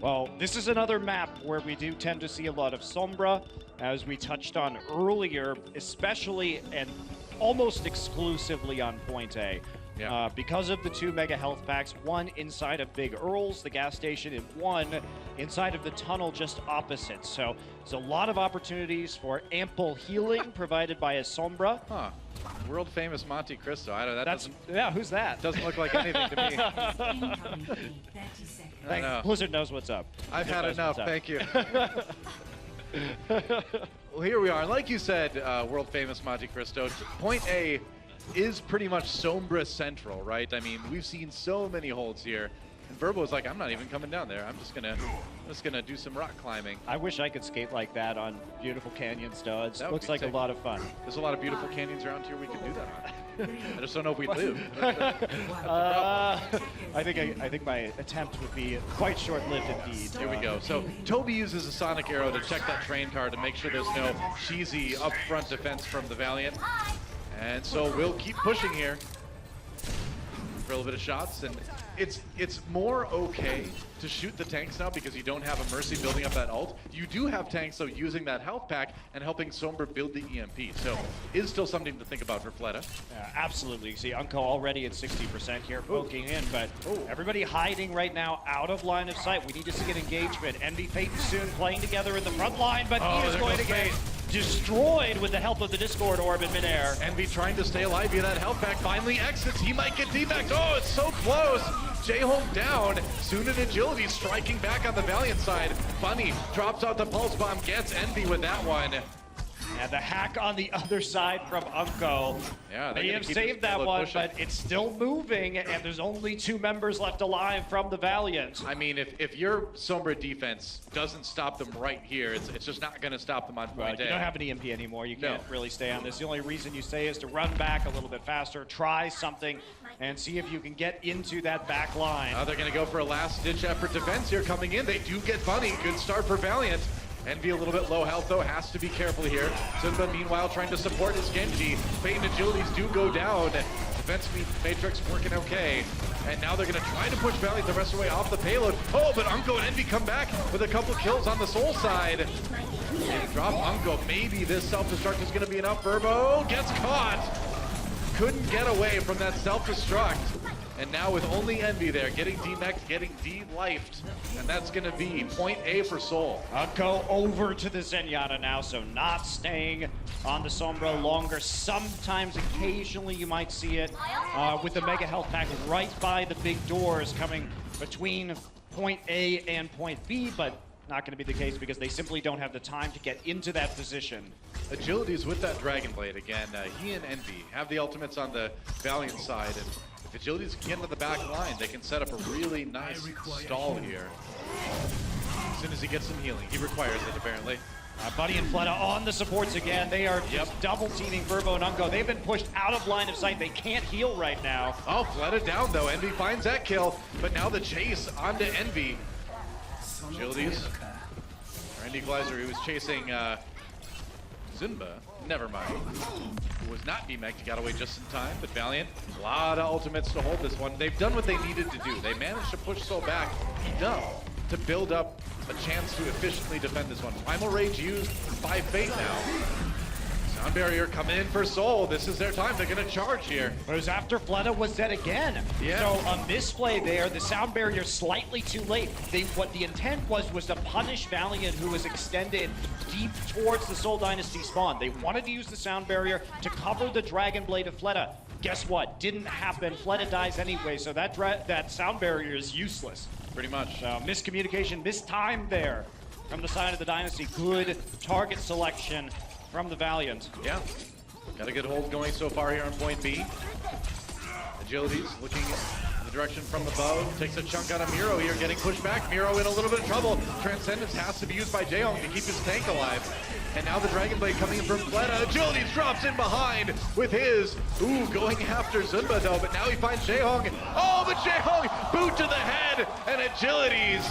Well, this is another map where we do tend to see a lot of Sombra, as we touched on earlier, especially and almost exclusively on point A. Yeah. Because of the 2 mega health packs, one inside of Big Earl's, the gas station, and one inside of the tunnel just opposite. So there's a lot of opportunities for ample healing provided by a Sombra. Huh. World famous Monte Cristo. I don't know. Yeah, who's that? Doesn't look like anything to me. I know. Blizzard knows what's up. I've had enough. Thank you. Well, here we are. Like you said, world famous Monte Cristo. Point A is pretty much Sombra central, right? I mean, we've seen so many holds here. And Verbo's like, I'm not even coming down there. I'm just gonna do some rock climbing. I wish I could skate like that on beautiful canyon studs. That Looks would like be a lot of fun. There's a lot of beautiful canyons around here we could do that on. I just don't know if we live. I think my attempt would be quite short-lived indeed. Here we go. So Toby uses a sonic arrow to check that train car to make sure there's no cheesy upfront defense from the Valiant. And so we'll keep pushing here for a little bit of shots, and it's more okay to shoot the tanks now because you don't have a Mercy building up that ult. You do have tanks, though, using that health pack and helping Sombra build the EMP. So is still something to think about for Fleta. Absolutely. You see Unko already at 60% here, poking in, but everybody hiding right now out of line of sight. We need to see an engagement. Envy Peyton soon playing together in the front line, but he is going to get destroyed with the help of the Discord Orb in midair. Envy trying to stay alive via that health pack, finally exits. He might get D-Max. Oh, it's so close. J-Home down. Soon in Agility striking back on the Valiant side. Bunny drops out the Pulse Bomb, gets Envy with that one. And the hack on the other side from Unko. Yeah, they have saved that one, pushing. But it's still moving, and there's only 2 members left alive from the Valiant. I mean, if your Sombra defense doesn't stop them right here, it's just not going to stop them on point A. You don't have an EMP anymore. You can't really stay on this. The only reason you stay is to run back a little bit faster, try something, and see if you can get into that back line. They're going to go for a last-ditch effort defense here coming in. They do get Bunny. Good start for Valiant. Envy a little bit low health, though, has to be careful here. Zunba, meanwhile, trying to support his Genji. Fate and Agilities do go down. Defense Matrix working okay. And now they're going to try to push Valiant the rest of the way off the payload. Oh, but Unko and Envy come back with a couple kills on the Soul side. And drop Unko. Maybe this self-destruct is going to be enough. Verbo gets caught. Couldn't get away from that self-destruct. And now with only Envy there, getting D-Mexed, getting D-lifed. And that's going to be point A for Soul. Go over to the Zenyatta now, so not staying on the Sombra longer. Sometimes, occasionally, you might see it with the Mega Health Pack right by the big doors coming between point A and point B, but not going to be the case because they simply don't have the time to get into that position. Agilities with that Dragon Blade again. He and Envy have the ultimates on the Valiant side, and if Agilities can get into the back line, they can set up a really nice stall here. As soon as he gets some healing, he requires it apparently. Buddy and Fleta on the supports again. They are just double teaming Verbo and Unko. They've been pushed out of line of sight. They can't heal right now. Oh, Fleta down though. Envy finds that kill, but now the chase onto Envy. Agilities. Randy Gleiser, who was chasing Zunba, never mind. Who was not D-Mexed, got away just in time, but Valiant, a lot of ultimates to hold this one. They've done what they needed to do. They managed to push Soul back enough to build up a chance to efficiently defend this one. Primal Rage used by Fate now. Sound Barrier coming in for Soul. This is their time. They're going to charge here. It was after Fleta was dead again. Yeah. So a misplay there. The Sound Barrier slightly too late. What the intent was to punish Valiant, who was extended deep towards the Soul Dynasty spawn. They wanted to use the Sound Barrier to cover the Dragon Blade of Fleta. Guess what? Didn't happen. Fleta dies anyway, so that Sound Barrier is useless. Pretty much. Miscommunication, mistime there from the side of the Dynasty. Good target selection from the Valiant. Yeah, got a good hold going so far here on point B. Agilities looking in the direction from the bow. Takes a chunk out of Miro here, getting pushed back. Miro in a little bit of trouble. Transcendence has to be used by Jaehong to keep his tank alive. And now the Dragon Blade coming in from Fleta. Agilities drops in behind with his. Ooh, going after Zunba though, but now he finds Jaehong. Oh, but Jaehong, boot to the head, and Agilities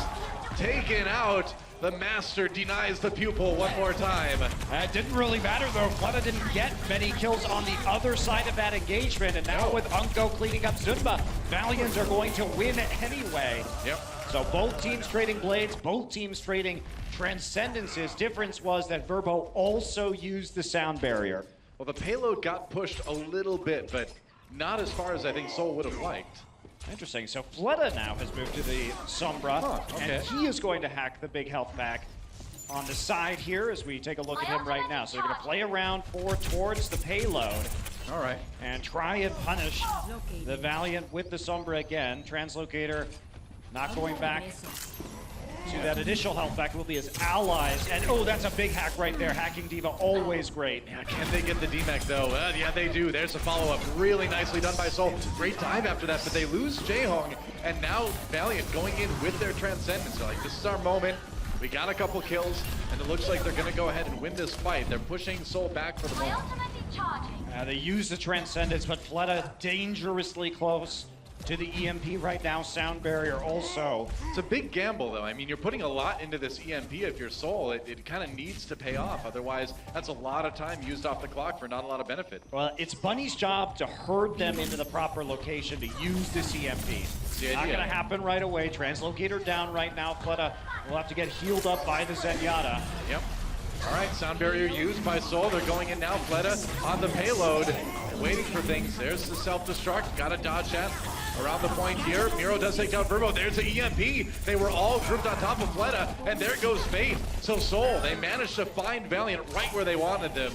taken out. The master denies the pupil one more time. It didn't really matter though. Fleta didn't get many kills on the other side of that engagement, and now with Unko cleaning up Zunba, Valiant are going to win anyway. Yep. So both teams trading blades, both teams trading transcendences. Difference was that Verbo also used the sound barrier. Well, the payload got pushed a little bit, but not as far as I think Soul would have liked. Interesting. So Fleta now has moved to the Sombra, and he is going to hack the big health pack on the side here as we take a look at him right now. So they're going to play around towards the payload. All right. And try and punish the Valiant with the Sombra again. Translocator not going back to that initial health pack. Will be his allies. And oh, that's a big hack right there. Hacking Diva, always great. Yeah, can they get the DMAC though? Yeah, they do. There's a follow-up. Really nicely done by Soul. Great time after that, but they lose Jaehong. And now Valiant going in with their Transcendence. They're like, this is our moment. We got a couple kills, and it looks like they're going to go ahead and win this fight. They're pushing Soul back for the moment. They use the Transcendence, but Fleta dangerously close to the EMP right now. Sound barrier also. It's a big gamble though. I mean, you're putting a lot into this EMP if you're Soul. It kind of needs to pay off. Otherwise, that's a lot of time used off the clock for not a lot of benefit. Well, it's Bunny's job to herd them into the proper location to use this EMP. Not going to happen right away. Translocator down right now. Fleta will have to get healed up by the Zenyatta. Yep. All right, sound barrier used by Soul. They're going in now. Fleta on the payload, waiting for things. There's the self-destruct. Got to dodge that. Around the point here, Miro does take down Verbo. There's the EMP. They were all grouped on top of Fleta, and there goes Fate. So Soul, they managed to find Valiant right where they wanted them.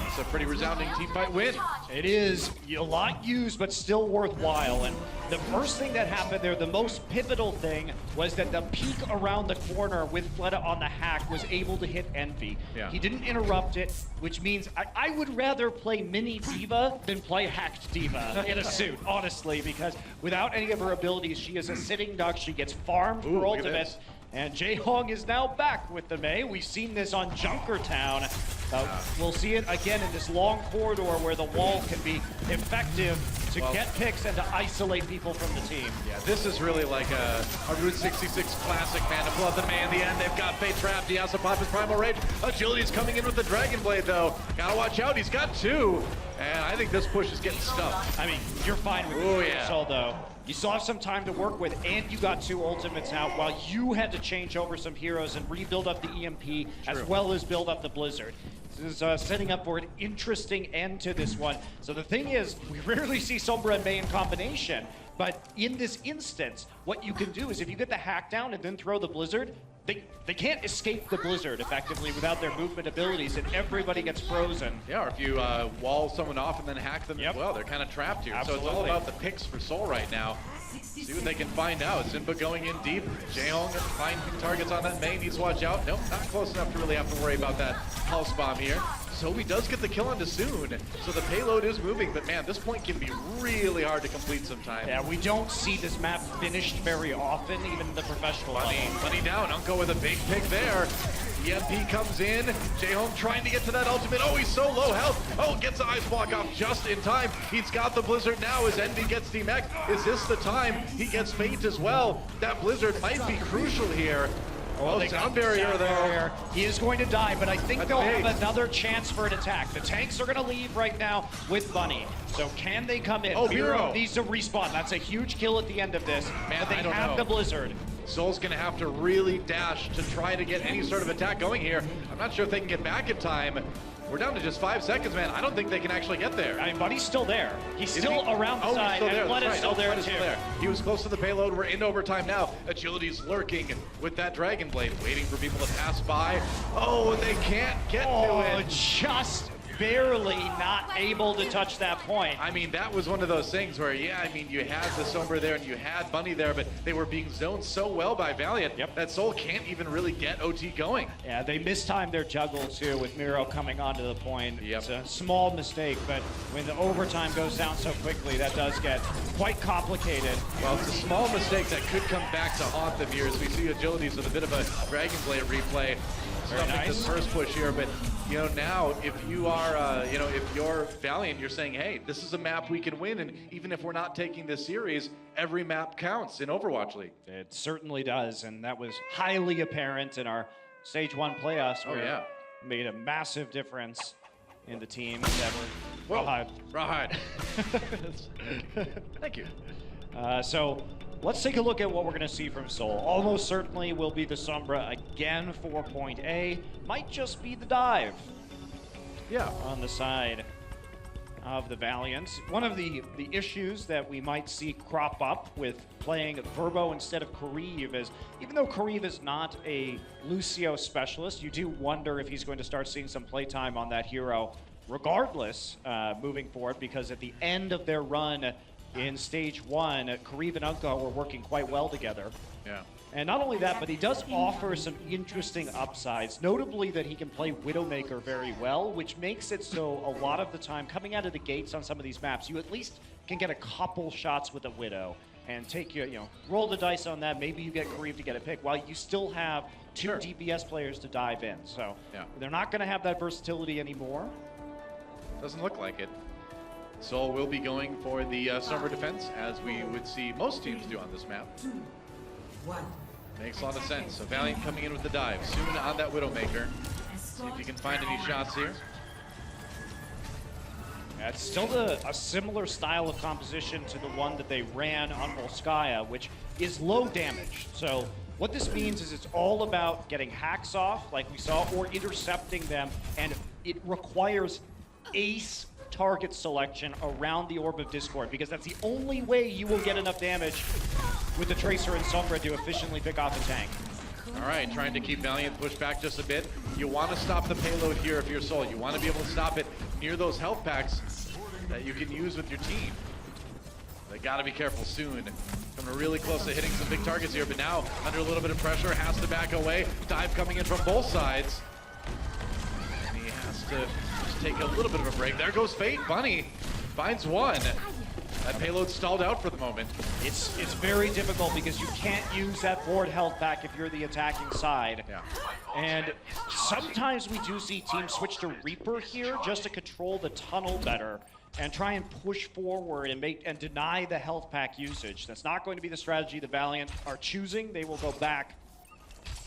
It's a pretty resounding teamfight win. It is a lot used, but still worthwhile. And the first thing that happened there, the most pivotal thing, was that the peek around the corner with Fleta on the hack was able to hit Envy. Yeah. He didn't interrupt it, which means I would rather play Mini Diva than play Hacked Diva in a suit, honestly, because without any of her abilities, she is a sitting duck. She gets farmed for ultimate. And Jaehong is now back with the Mei. We've seen this on Junkertown. We'll see it again in this long corridor where the wall can be effective to get picks and to isolate people from the team. Yeah, this is really like a Route 66 classic, man. To pull out the Mei in the end, they've got Fate trapped. He has to pop his Primal Rage. Agility's coming in with the Dragon Blade, though. Gotta watch out, he's got two. And I think this push is getting stuffed. I mean, you're fine with this though. You still have some time to work with, and you got two ultimates out while you had to change over some heroes and rebuild up the EMP as well as build up the Blizzard. This is setting up for an interesting end to this one. So the thing is, we rarely see Sombra and Mei in combination, but in this instance, what you can do is if you get the hack down and then throw the Blizzard, they can't escape the Blizzard effectively without their movement abilities, and everybody gets frozen. Yeah, or if you wall someone off and then hack them as well, they're kind of trapped here. Absolutely. So it's all about the picks for Soul right now. See what they can find out. Zimba going in deep. Jaehong finding targets on that Mei. Needs to watch out. Nope, not close enough to really have to worry about that pulse bomb here. So he does get the kill onto Soon. So the payload is moving, but man, this point can be really hard to complete sometimes. Yeah, we don't see this map finished very often, even in the professional level. Money down. Unko with a big pick there. EMP comes in. Jaehong trying to get to that ultimate. Oh, he's so low health. Oh, gets the ice block off just in time. He's got the Blizzard now as Envy gets DMAC. Is this the time he gets Fate as well? That Blizzard might be crucial here. Oh, sound barrier though. He is going to die, but I think they'll have another chance for an attack. The tanks are going to leave right now with Bunny. So can they come in? Oh, Miro needs to respawn. That's a huge kill at the end of this. Man, but they have the Blizzard. Soul's going to have to really dash to try to get any sort of attack going here. I'm not sure if they can get back in time. We're down to just 5 seconds, man. I don't think they can actually get there. I mean, Bunny's still there. He's still around the side, and Flood is still there, too. He was close to the payload. We're in overtime now. Agility's lurking with that Dragon Blade, waiting for people to pass by. Oh, they can't get to it. Just barely not able to touch that point. I mean, that was one of those things where, yeah, I mean, you had the Sombra there and you had Bunny there, but they were being zoned so well by Valiant that Soul can't even really get OT going. Yeah, they mistimed their juggle too with Miro coming onto the point. It's a small mistake, but when the overtime goes down so quickly, that does get quite complicated. Well, it's a small mistake that could come back to haunt them here as we see Agilities with a bit of a Dragon Blade replay. Stuffing this first push here, but you know, now if you are, you know, if you're Valiant, you're saying, hey, this is a map we can win, and even if we're not taking this series, every map counts in Overwatch League. It certainly does, and that was highly apparent in our Stage 1 playoffs where it made a massive difference in the team endeavor. Rawhide. Thank you. So let's take a look at what we're going to see from Soul. Almost certainly will be the Sombra again for point A. Might just be the dive. Yeah. On the side of the Valiant. One of the issues that we might see crop up with playing Verbo instead of Kariv is, even though Kariv is not a Lucio specialist, you do wonder if he's going to start seeing some playtime on that hero regardless moving forward, because at the end of their run in Stage 1, Kariv and Unko were working quite well together. Yeah. And not only that, but he does offer some interesting upsides, notably that he can play Widowmaker very well, which makes it so a lot of the time coming out of the gates on some of these maps, you at least can get a couple shots with a Widow and take you know, roll the dice on that. Maybe you get Kariv to get a pick while you still have two DPS players to dive in. So they're not going to have that versatility anymore. Doesn't look like it. Soul will be going for the summer defense, as we would see most teams do on this map. Makes a lot of sense. So Valiant coming in with the dive. Soon on that Widowmaker. See if you can find any shots here. Yeah, it's still a similar style of composition to the one that they ran on Volskaya, which is low damage. So what this means is it's all about getting hacks off, like we saw, or intercepting them, and it requires ace target selection around the Orb of Discord, because that's the only way you will get enough damage with the Tracer and Sombra to efficiently pick off a tank. All right, trying to keep Valiant pushed back just a bit. You want to stop the payload here if you're Soul. You want to be able to stop it near those health packs that you can use with your team. They got to be careful soon. Coming really close to hitting some big targets here, but now under a little bit of pressure, has to back away. Dive coming in from both sides. And he has to just take a little bit of a break. There goes Fate. Bunny finds one. That payload stalled out for the moment. It's very difficult because you can't use that forward health pack if you're the attacking side. Yeah. And sometimes we do see teams switch to Reaper here just to control the tunnel better and try and push forward and deny the health pack usage. That's not going to be the strategy the Valiant are choosing. They will go back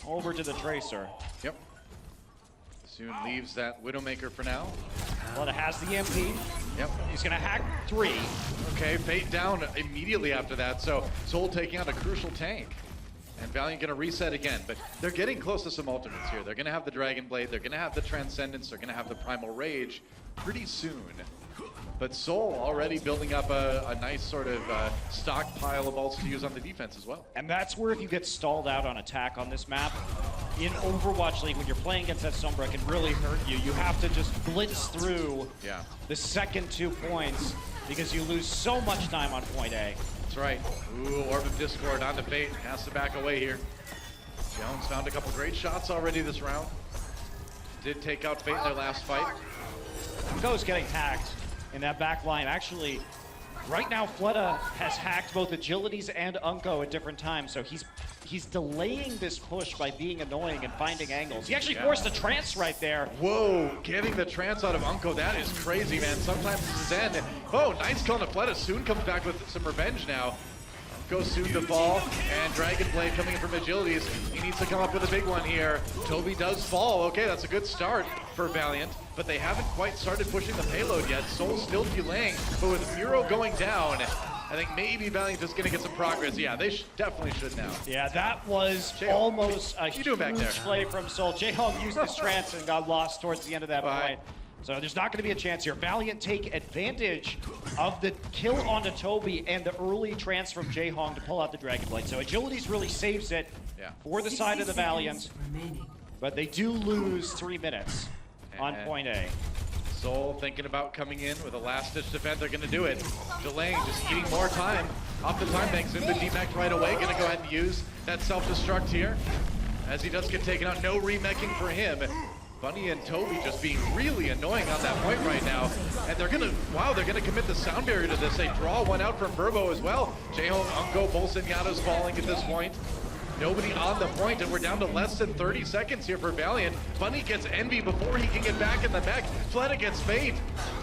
over to the Tracer. Yep. Soon leaves that Widowmaker for now. Well, it has the MP. Yep. He's gonna hack 3. Okay, Fate down immediately after that, so Soul taking out a crucial tank. And Valiant gonna reset again, but they're getting close to some ultimates here. They're gonna have the Dragon Blade, they're gonna have the Transcendence, they're gonna have the Primal Rage pretty soon. But Soul already building up a nice sort of stockpile of ults to use on the defense as well. And that's where if you get stalled out on attack on this map, in Overwatch League, when you're playing against that Sombra, it can really hurt you. You have to just blitz through the second 2 points because you lose so much time on point A. That's right. Ooh, Orb of Discord on the Fate. Has to back away here. Jones found a couple great shots already this round. Did take out Fate in their last fight. Go's getting hacked in that back line. Actually, right now, Fleta has hacked both Agilities and Unko at different times, so he's delaying this push by being annoying and finding angles. He actually forced a trance right there. Whoa, getting the trance out of Unko, that is crazy, man. Sometimes this is end. Oh, nice kill on Fleta. Soon comes back with some revenge now. Unko soon to fall, and Dragon Blade coming in from Agilities. He needs to come up with a big one here. Toby does fall. Okay, that's a good start for Valiant, but they haven't quite started pushing the payload yet. Soul's still delaying, but with Miro going down, I think maybe Valiant is going to get some progress. Yeah, they definitely should now. Yeah, that was almost a huge play from Soul. Jaehong used his trance and got lost towards the end of that point. So there's not going to be a chance here. Valiant take advantage of the kill onto Toby and the early trance from Jaehong to pull out the Dragon Blade. So Agilities really saves it for the side of the Valiant, but they do lose 3 minutes on point A. Soul thinking about coming in with a last-ditch defense. They're going to do it. Delaying, just eating more time off the time bank. Zumba demech right away. Going to go ahead and use that self-destruct here as he does get taken out. No remeching for him. Bunny and Toby just being really annoying on that point right now. And they're gonna, wow, they're gonna commit the sound barrier to this. They draw one out from Verbo as well. Jehong, Unko, Bolsonato's falling at this point. Nobody on the point, and we're down to less than 30 seconds here for Valiant. Bunny gets Envy before he can get back in the mech. Fleta gets Fate.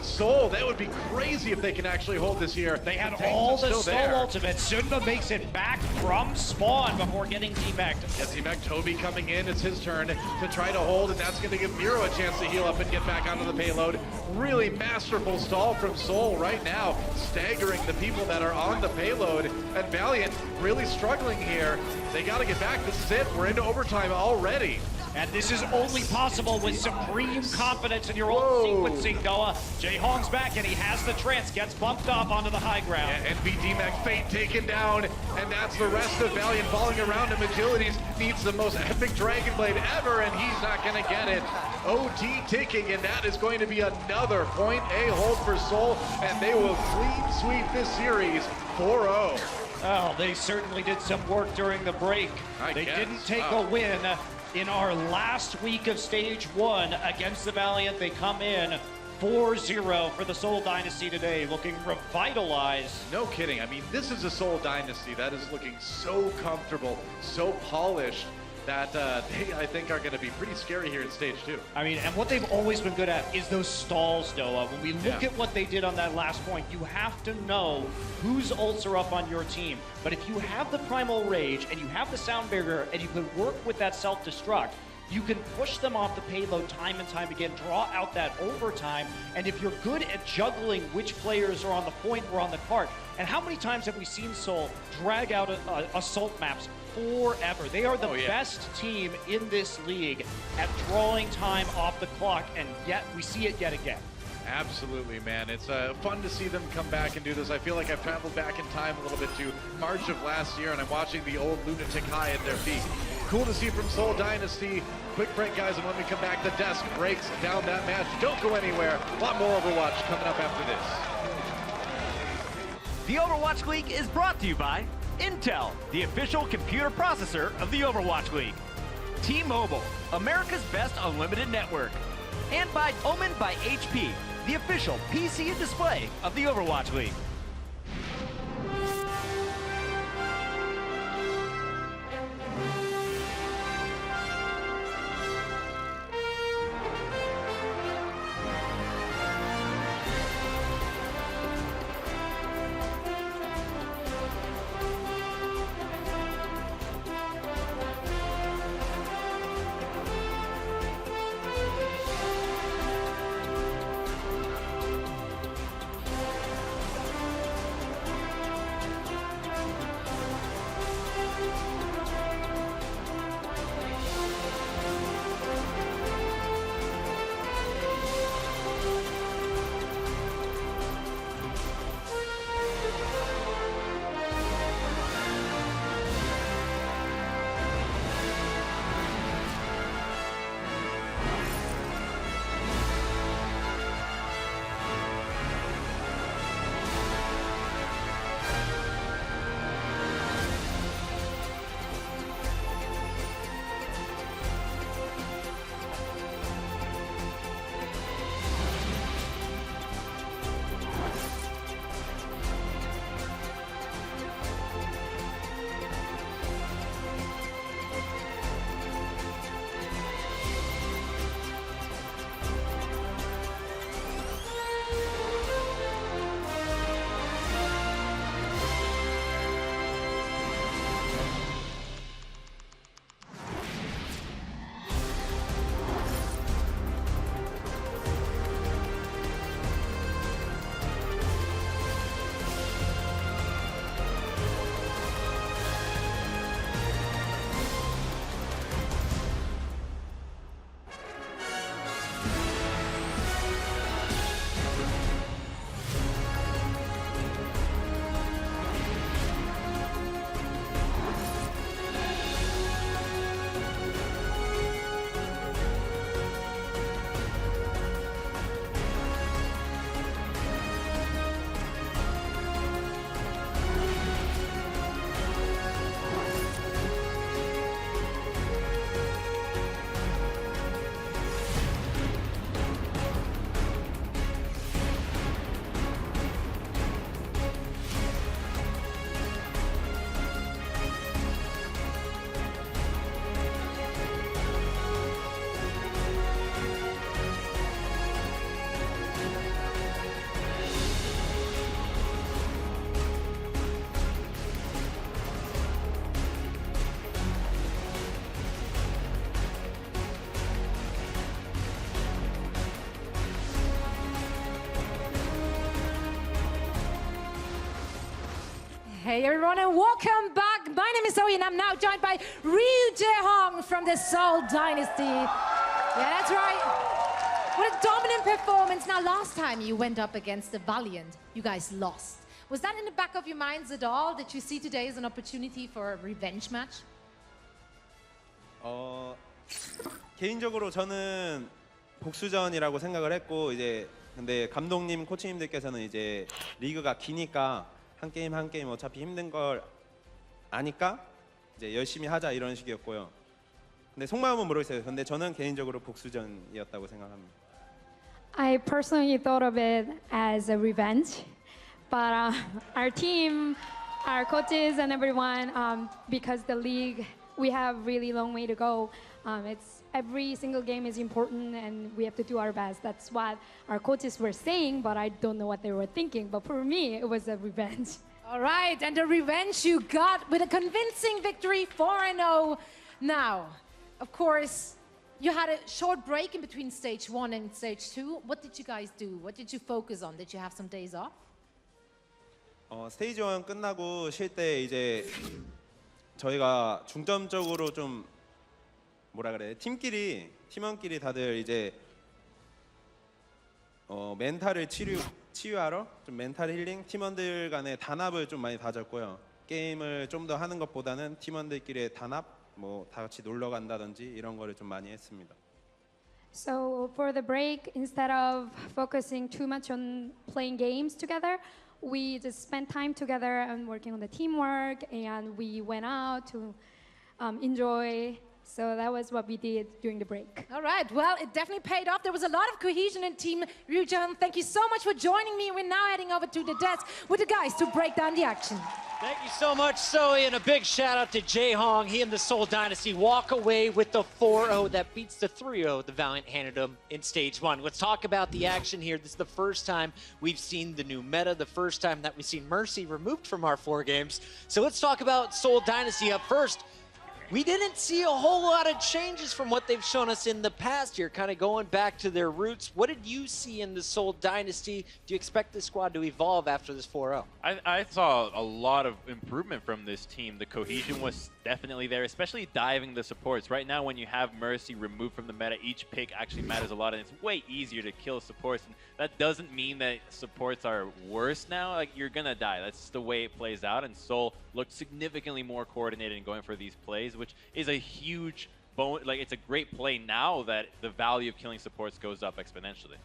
Soul, that would be crazy if they can actually hold this here. They had all the Soul ultimates. Zunba makes it back from spawn before getting demeched. Gets demeched. Toby coming in. It's his turn to try to hold, and that's going to give Miro a chance to heal up and get back onto the payload. Really masterful stall from Soul right now, staggering the people that are on the payload. And Valiant really struggling here. They got to get back. This is it. We're into overtime already. And this is only possible with supreme confidence in your own sequencing, Noah. Jehong's back, and he has the trance, gets bumped up onto the high ground. Yeah, NB DMAC Fate taken down, and that's the rest of Valiant falling around him. Agilities needs the most epic Dragon Blade ever, and he's not going to get it. OT ticking, and that is going to be another point A hold for Soul, and they will clean sweep this series 4-0. Oh, they certainly did some work during the break. They didn't take a win. In our last week of Stage 1 against the Valiant, they come in 4-0 for the Soul Dynasty today, looking revitalized. No kidding. I mean, this is a Soul Dynasty that is looking so comfortable, so polished, that they, I think, are going to be pretty scary here in Stage 2. I mean, and what they've always been good at is those stalls, Noah. When we look at what they did on that last point, you have to know whose ults are up on your team. But if you have the Primal Rage, and you have the Sound Barrier, and you can work with that self-destruct, you can push them off the payload time and time again, draw out that overtime, and if you're good at juggling which players are on the point or on the cart, and how many times have we seen Soul drag out assault maps forever? They are the best team in this league at drawing time off the clock, and yet we see it yet again. Absolutely, man. It's fun to see them come back and do this. I feel like I've traveled back in time a little bit to March of last year, and I'm watching the old lunatic high at their feet. Cool to see from Soul Dynasty. Quick break, guys, and when we come back, the desk breaks down that match. Don't go anywhere. A lot more Overwatch coming up after this. The Overwatch League is brought to you by Intel, the official computer processor of the Overwatch League. T-Mobile, America's best unlimited network. And by Omen by HP, the official PC and display of the Overwatch League. Hey everyone and welcome back. My name is Zoe and I'm now joined by Ryu Jae-hong from the Seoul Dynasty. Yeah, that's right. What a dominant performance. Now, last time you went up against the Valiant, you guys lost. Was that in the back of your minds at all? Did you see today as an opportunity for a revenge match? 개인적으로 저는 복수전이라고 생각을 했고 이제 근데 감독님, 코치님들께서는 이제 리그가 기니까 한 게임 한 게임 어차피 힘든 걸 아니까 이제 열심히 하자 이런 식이었고요. 근데 속마음은 모르겠어요. 근데 저는 개인적으로 복수전이었다고 생각합니다. I personally thought of it as a revenge, but our team, our coaches, and everyone, because the league, we have really long way to go. It's every single game is important, and we have to do our best. That's what our coaches were saying, but I don't know what they were thinking. But for me, it was a revenge. All right, and the revenge you got with a convincing victory, 4-0. Now, of course, you had a short break in between stage 1 and stage 2. What did you guys do? What did you focus on? Did you have some days off? 스테이지 1 끝나고 쉴 때 이제 저희가 중점적으로 좀 뭐라 그래 팀원끼리 다들 이제 멘탈을 치유하러 좀 멘탈 힐링 팀원들 간의 단합을 좀 많이 다졌고요. 게임을 좀 더 하는 것보다는 팀원들끼리의 단합 뭐 다 같이 놀러 간다든지 이런 거를 좀 많이 했습니다. So for the break, instead of focusing too much on playing games together, we just spent time together and working on the teamwork, and we went out to enjoy. So that was what we did during the break. All right, well, it definitely paid off. There was a lot of cohesion in team. Ryu Jae-hong, thank you so much for joining me. We're now heading over to the desk with the guys to break down the action. Thank you so much, Zoe, and a big shout out to Jae-hong. He and the Seoul Dynasty walk away with the 4-0 that beats the 3-0 the Valiant handed them in stage 1. Let's talk about the action here. This is the first time we've seen the new meta, the first time that we've seen Mercy removed from our 4 games. So let's talk about Seoul Dynasty up first. We didn't see a whole lot of changes from what they've shown us in the past here, kind of going back to their roots. What did you see in the Seoul Dynasty? Do you expect this squad to evolve after this 4-0? I saw a lot of improvement from this team. The cohesion was definitely there, especially diving the supports. Right now, when you have Mercy removed from the meta, each pick actually matters a lot, and it's way easier to kill supports. And that doesn't mean that supports are worse now. Like, you're gonna die. That's just the way it plays out, and Seoul looked significantly more coordinated in going for these plays, which is a huge it's a great play now that the value of killing supports goes up exponentially.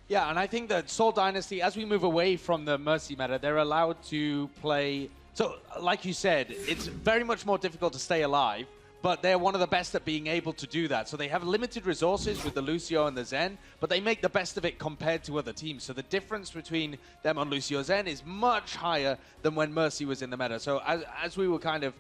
Yeah, and I think that Seoul Dynasty, as we move away from the Mercy meta, they're allowed to play. So, like you said, it's very much more difficult to stay alive, but they're one of the best at being able to do that. So they have limited resources with the Lucio and the Zen, but they make the best of it compared to other teams. So the difference between them on Lucio Zen is much higher than when Mercy was in the meta. So as we were kind of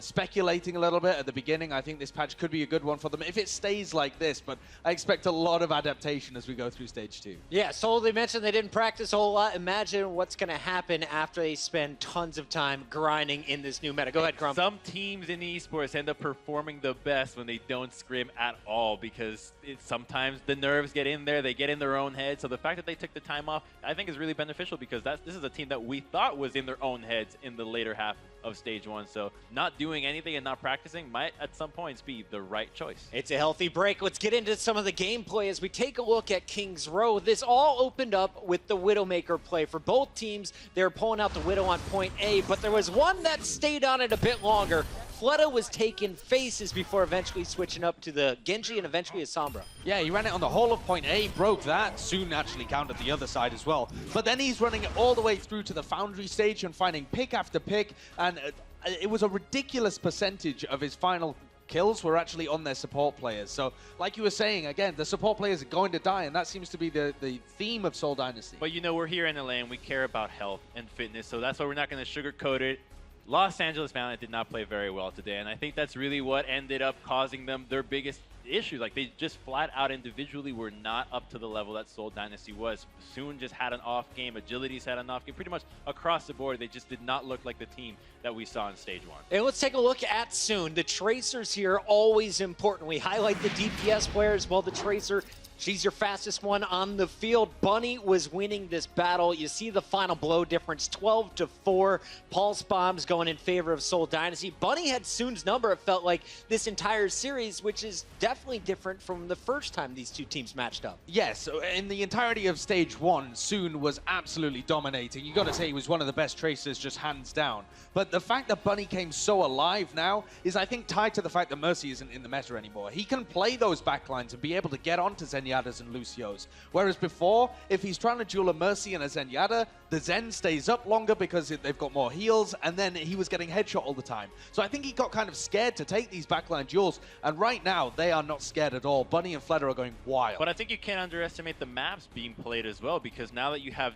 speculating a little bit at the beginning, I think this patch could be a good one for them if it stays like this, but I expect a lot of adaptation as we go through stage 2. Yeah, Seoul, they mentioned they didn't practice a whole lot. Imagine what's going to happen after they spend tons of time grinding in this new meta. Go ahead, Crump. Some teams in esports end up performing the best when they don't scrim at all, because sometimes the nerves get in there, they get in their own head. So the fact that they took the time off, I think is really beneficial, because this is a team that we thought was in their own heads in the later half of stage 1. So not doing anything and not practicing might at some points be the right choice. It's a healthy break. Let's get into some of the gameplay as we take a look at King's Row. This all opened up with the Widowmaker play. For both teams, they were pulling out the Widow on point A, but there was one that stayed on it a bit longer. Fleta was taking faces before eventually switching up to the Genji and eventually a Sombra. Yeah, he ran it on the whole of point A, broke that, soon actually countered the other side as well. But then he's running it all the way through to the Foundry stage and finding pick after pick, and it was a ridiculous percentage of his final kills were actually on their support players. So, like you were saying, again, the support players are going to die, and that seems to be the theme of Seoul Dynasty. But you know, we're here in LA and we care about health and fitness, so that's why we're not going to sugarcoat it. Los Angeles Valiant did not play very well today, and I think that's really what ended up causing them their biggest issue. Like, they just flat out individually were not up to the level that Seoul Dynasty was. Soon just had an off game, Agility's had an off game, pretty much across the board. They just did not look like the team that we saw in stage 1. And let's take a look at Soon. The Tracers here, always important. We highlight the DPS players, well, the Tracer She's your fastest one on the field. Bunny was winning this battle. You see the final blow difference, 12-4. Pulse bombs going in favor of Seoul Dynasty. Bunny had Soon's number, it felt like, this entire series, which is definitely different from the first time these two teams matched up. Yes, in the entirety of stage 1, Soon was absolutely dominating. You got to say he was one of the best tracers, just hands down. But the fact that Bunny came so alive now is, I think, tied to the fact that Mercy isn't in the meta anymore. He can play those backlines and be able to get onto Zenyatta's and Lucio's. Whereas before, if he's trying to duel a Mercy and a Zenyatta, the Zen stays up longer because they've got more heals, and then he was getting headshot all the time. So I think he got kind of scared to take these backline duels, and right now, they are not scared at all. Bunny and Fleta are going wild. But I think you can't underestimate the maps being played as well, because now that you have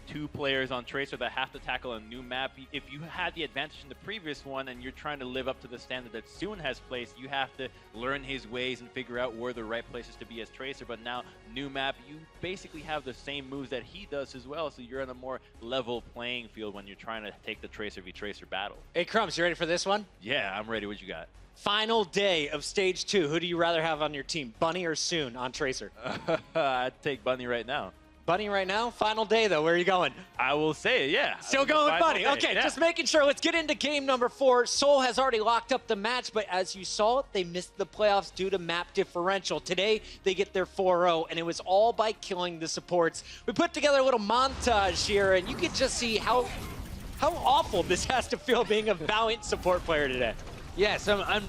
two players on Tracer that have to tackle a new map, if you had the advantage in the previous one and you're trying to live up to the standard that Soon has placed, you have to learn his ways and figure out where the right places to be as Tracer. But now, new map, you basically have the same moves that he does as well, so you're in a more level playing field when you're trying to take the Tracer v Tracer battle. Hey, Crumbs, you ready for this one? Yeah, I'm ready. What you got? Final day of stage 2. Who do you rather have on your team, Bunny or Soon on Tracer? I'd take Bunny right now. Bunny right now? Final day, though. Where are you going? I will say it, yeah. Still going with Bunny. Okay, just making sure. Let's get into game number 4. Seoul has already locked up the match, but as you saw, they missed the playoffs due to map differential. Today, they get their 4-0, and it was all by killing the supports. We put together a little montage here, and you can just see how awful this has to feel being a Valiant support player today. Yes, I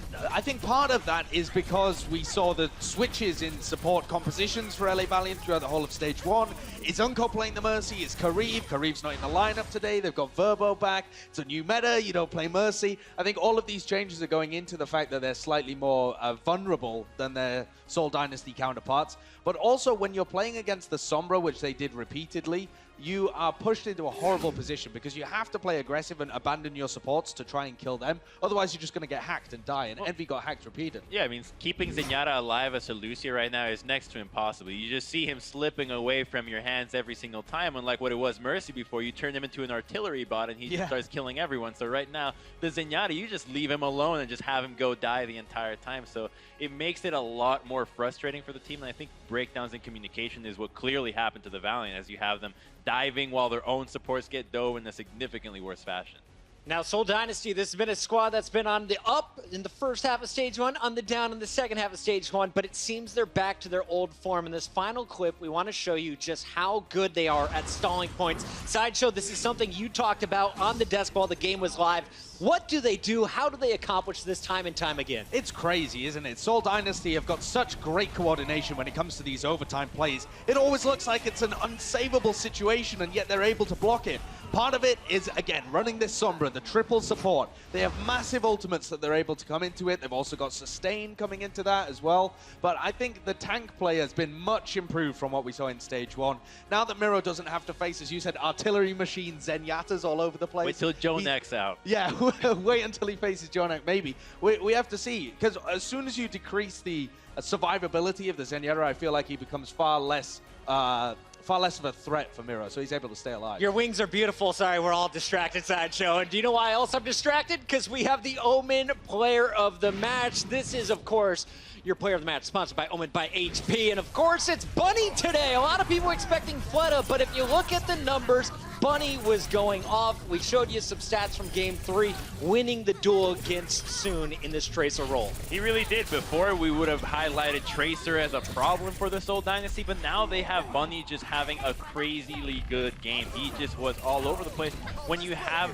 think part of that is because we saw the switches in support compositions for LA Valiant throughout the whole of stage 1. Is Unko playing the Mercy? Is Kareev? Kareev's not in the lineup today. They've got Verbo back. It's a new meta. You don't play Mercy. I think all of these changes are going into the fact that they're slightly more vulnerable than their Seoul Dynasty counterparts. But also, when you're playing against the Sombra, which they did repeatedly, you are pushed into a horrible position because you have to play aggressive and abandon your supports to try and kill them. Otherwise, you're just going to get hacked and die, and Envy got hacked repeated. Yeah, I mean, keeping Zenyatta alive as a Lucia right now is next to impossible. You just see him slipping away from your hands every single time, unlike what it was Mercy before. You turn him into an artillery bot, and he just starts killing everyone. So right now, the Zenyatta, you just leave him alone and just have him go die the entire time. So it makes it a lot more frustrating for the team, and I think breakdowns in communication is what clearly happened to the Valiant, as you have them diving while their own supports get dove in a significantly worse fashion. Now, Seoul Dynasty, this has been a squad that's been on the up in the first half of stage 1, on the down in the second half of stage 1, but it seems they're back to their old form. In this final clip, we want to show you just how good they are at stalling points. Sideshow, this is something you talked about on the desk while the game was live. What do they do? How do they accomplish this time and time again? It's crazy, isn't it? Seoul Dynasty have got such great coordination when it comes to these overtime plays. It always looks like it's an unsavable situation, and yet they're able to block it. Part of it is, again, running this Sombra, the triple support. They have massive ultimates that they're able to come into it. They've also got sustain coming into that as well. But I think the tank play has been much improved from what we saw in stage 1. Now that Miro doesn't have to face, as you said, artillery machine Zenyatas all over the place. Wait till Jonek's out. Yeah, wait until he faces Jonek, maybe. We have to see, because as soon as you decrease the survivability of the Zenyatta, I feel like he becomes far less of a threat for Miro, so he's able to stay alive. Your wings are beautiful. Sorry, we're all distracted, Sideshow. And do you know why else I'm distracted? Because we have the Omen Player of the Match. This is, of course, your Player of the Match, sponsored by Omen by HP. And, of course, it's Bunny today. A lot of people expecting Fleta, but if you look at the numbers, Bunny was going off. We showed you some stats from Game 3, winning the duel against Soon in this Tracer role. He really did. Before, we would have highlighted Tracer as a problem for the Seoul Dynasty, but now they have Bunny just having a crazily good game. He just was all over the place. When you have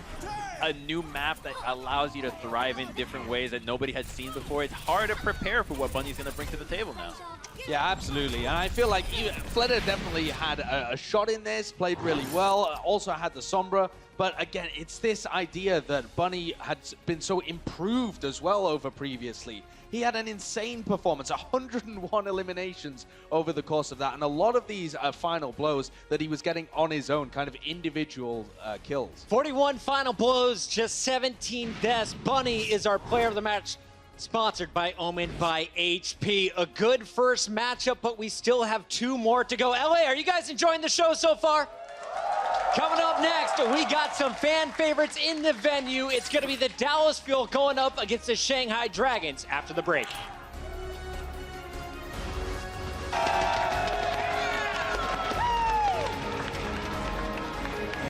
a new map that allows you to thrive in different ways that nobody had seen before, it's hard to prepare for what Bunny's going to bring to the table now. Yeah, absolutely. And I feel like Fleta definitely had a shot in this, played really well, also had the Sombra. But again, it's this idea that Bunny had been so improved as well over previously. He had an insane performance, 101 eliminations over the course of that, and a lot of these final blows that he was getting on his own, kind of individual kills. 41 final blows, just 17 deaths. Bunny is our Player of the Match, sponsored by Omen by HP. A good first matchup, but we still have 2 more to go. LA, are you guys enjoying the show so far? Coming up next, we got some fan favorites in the venue. It's going to be the Dallas Fuel going up against the Shanghai Dragons after the break.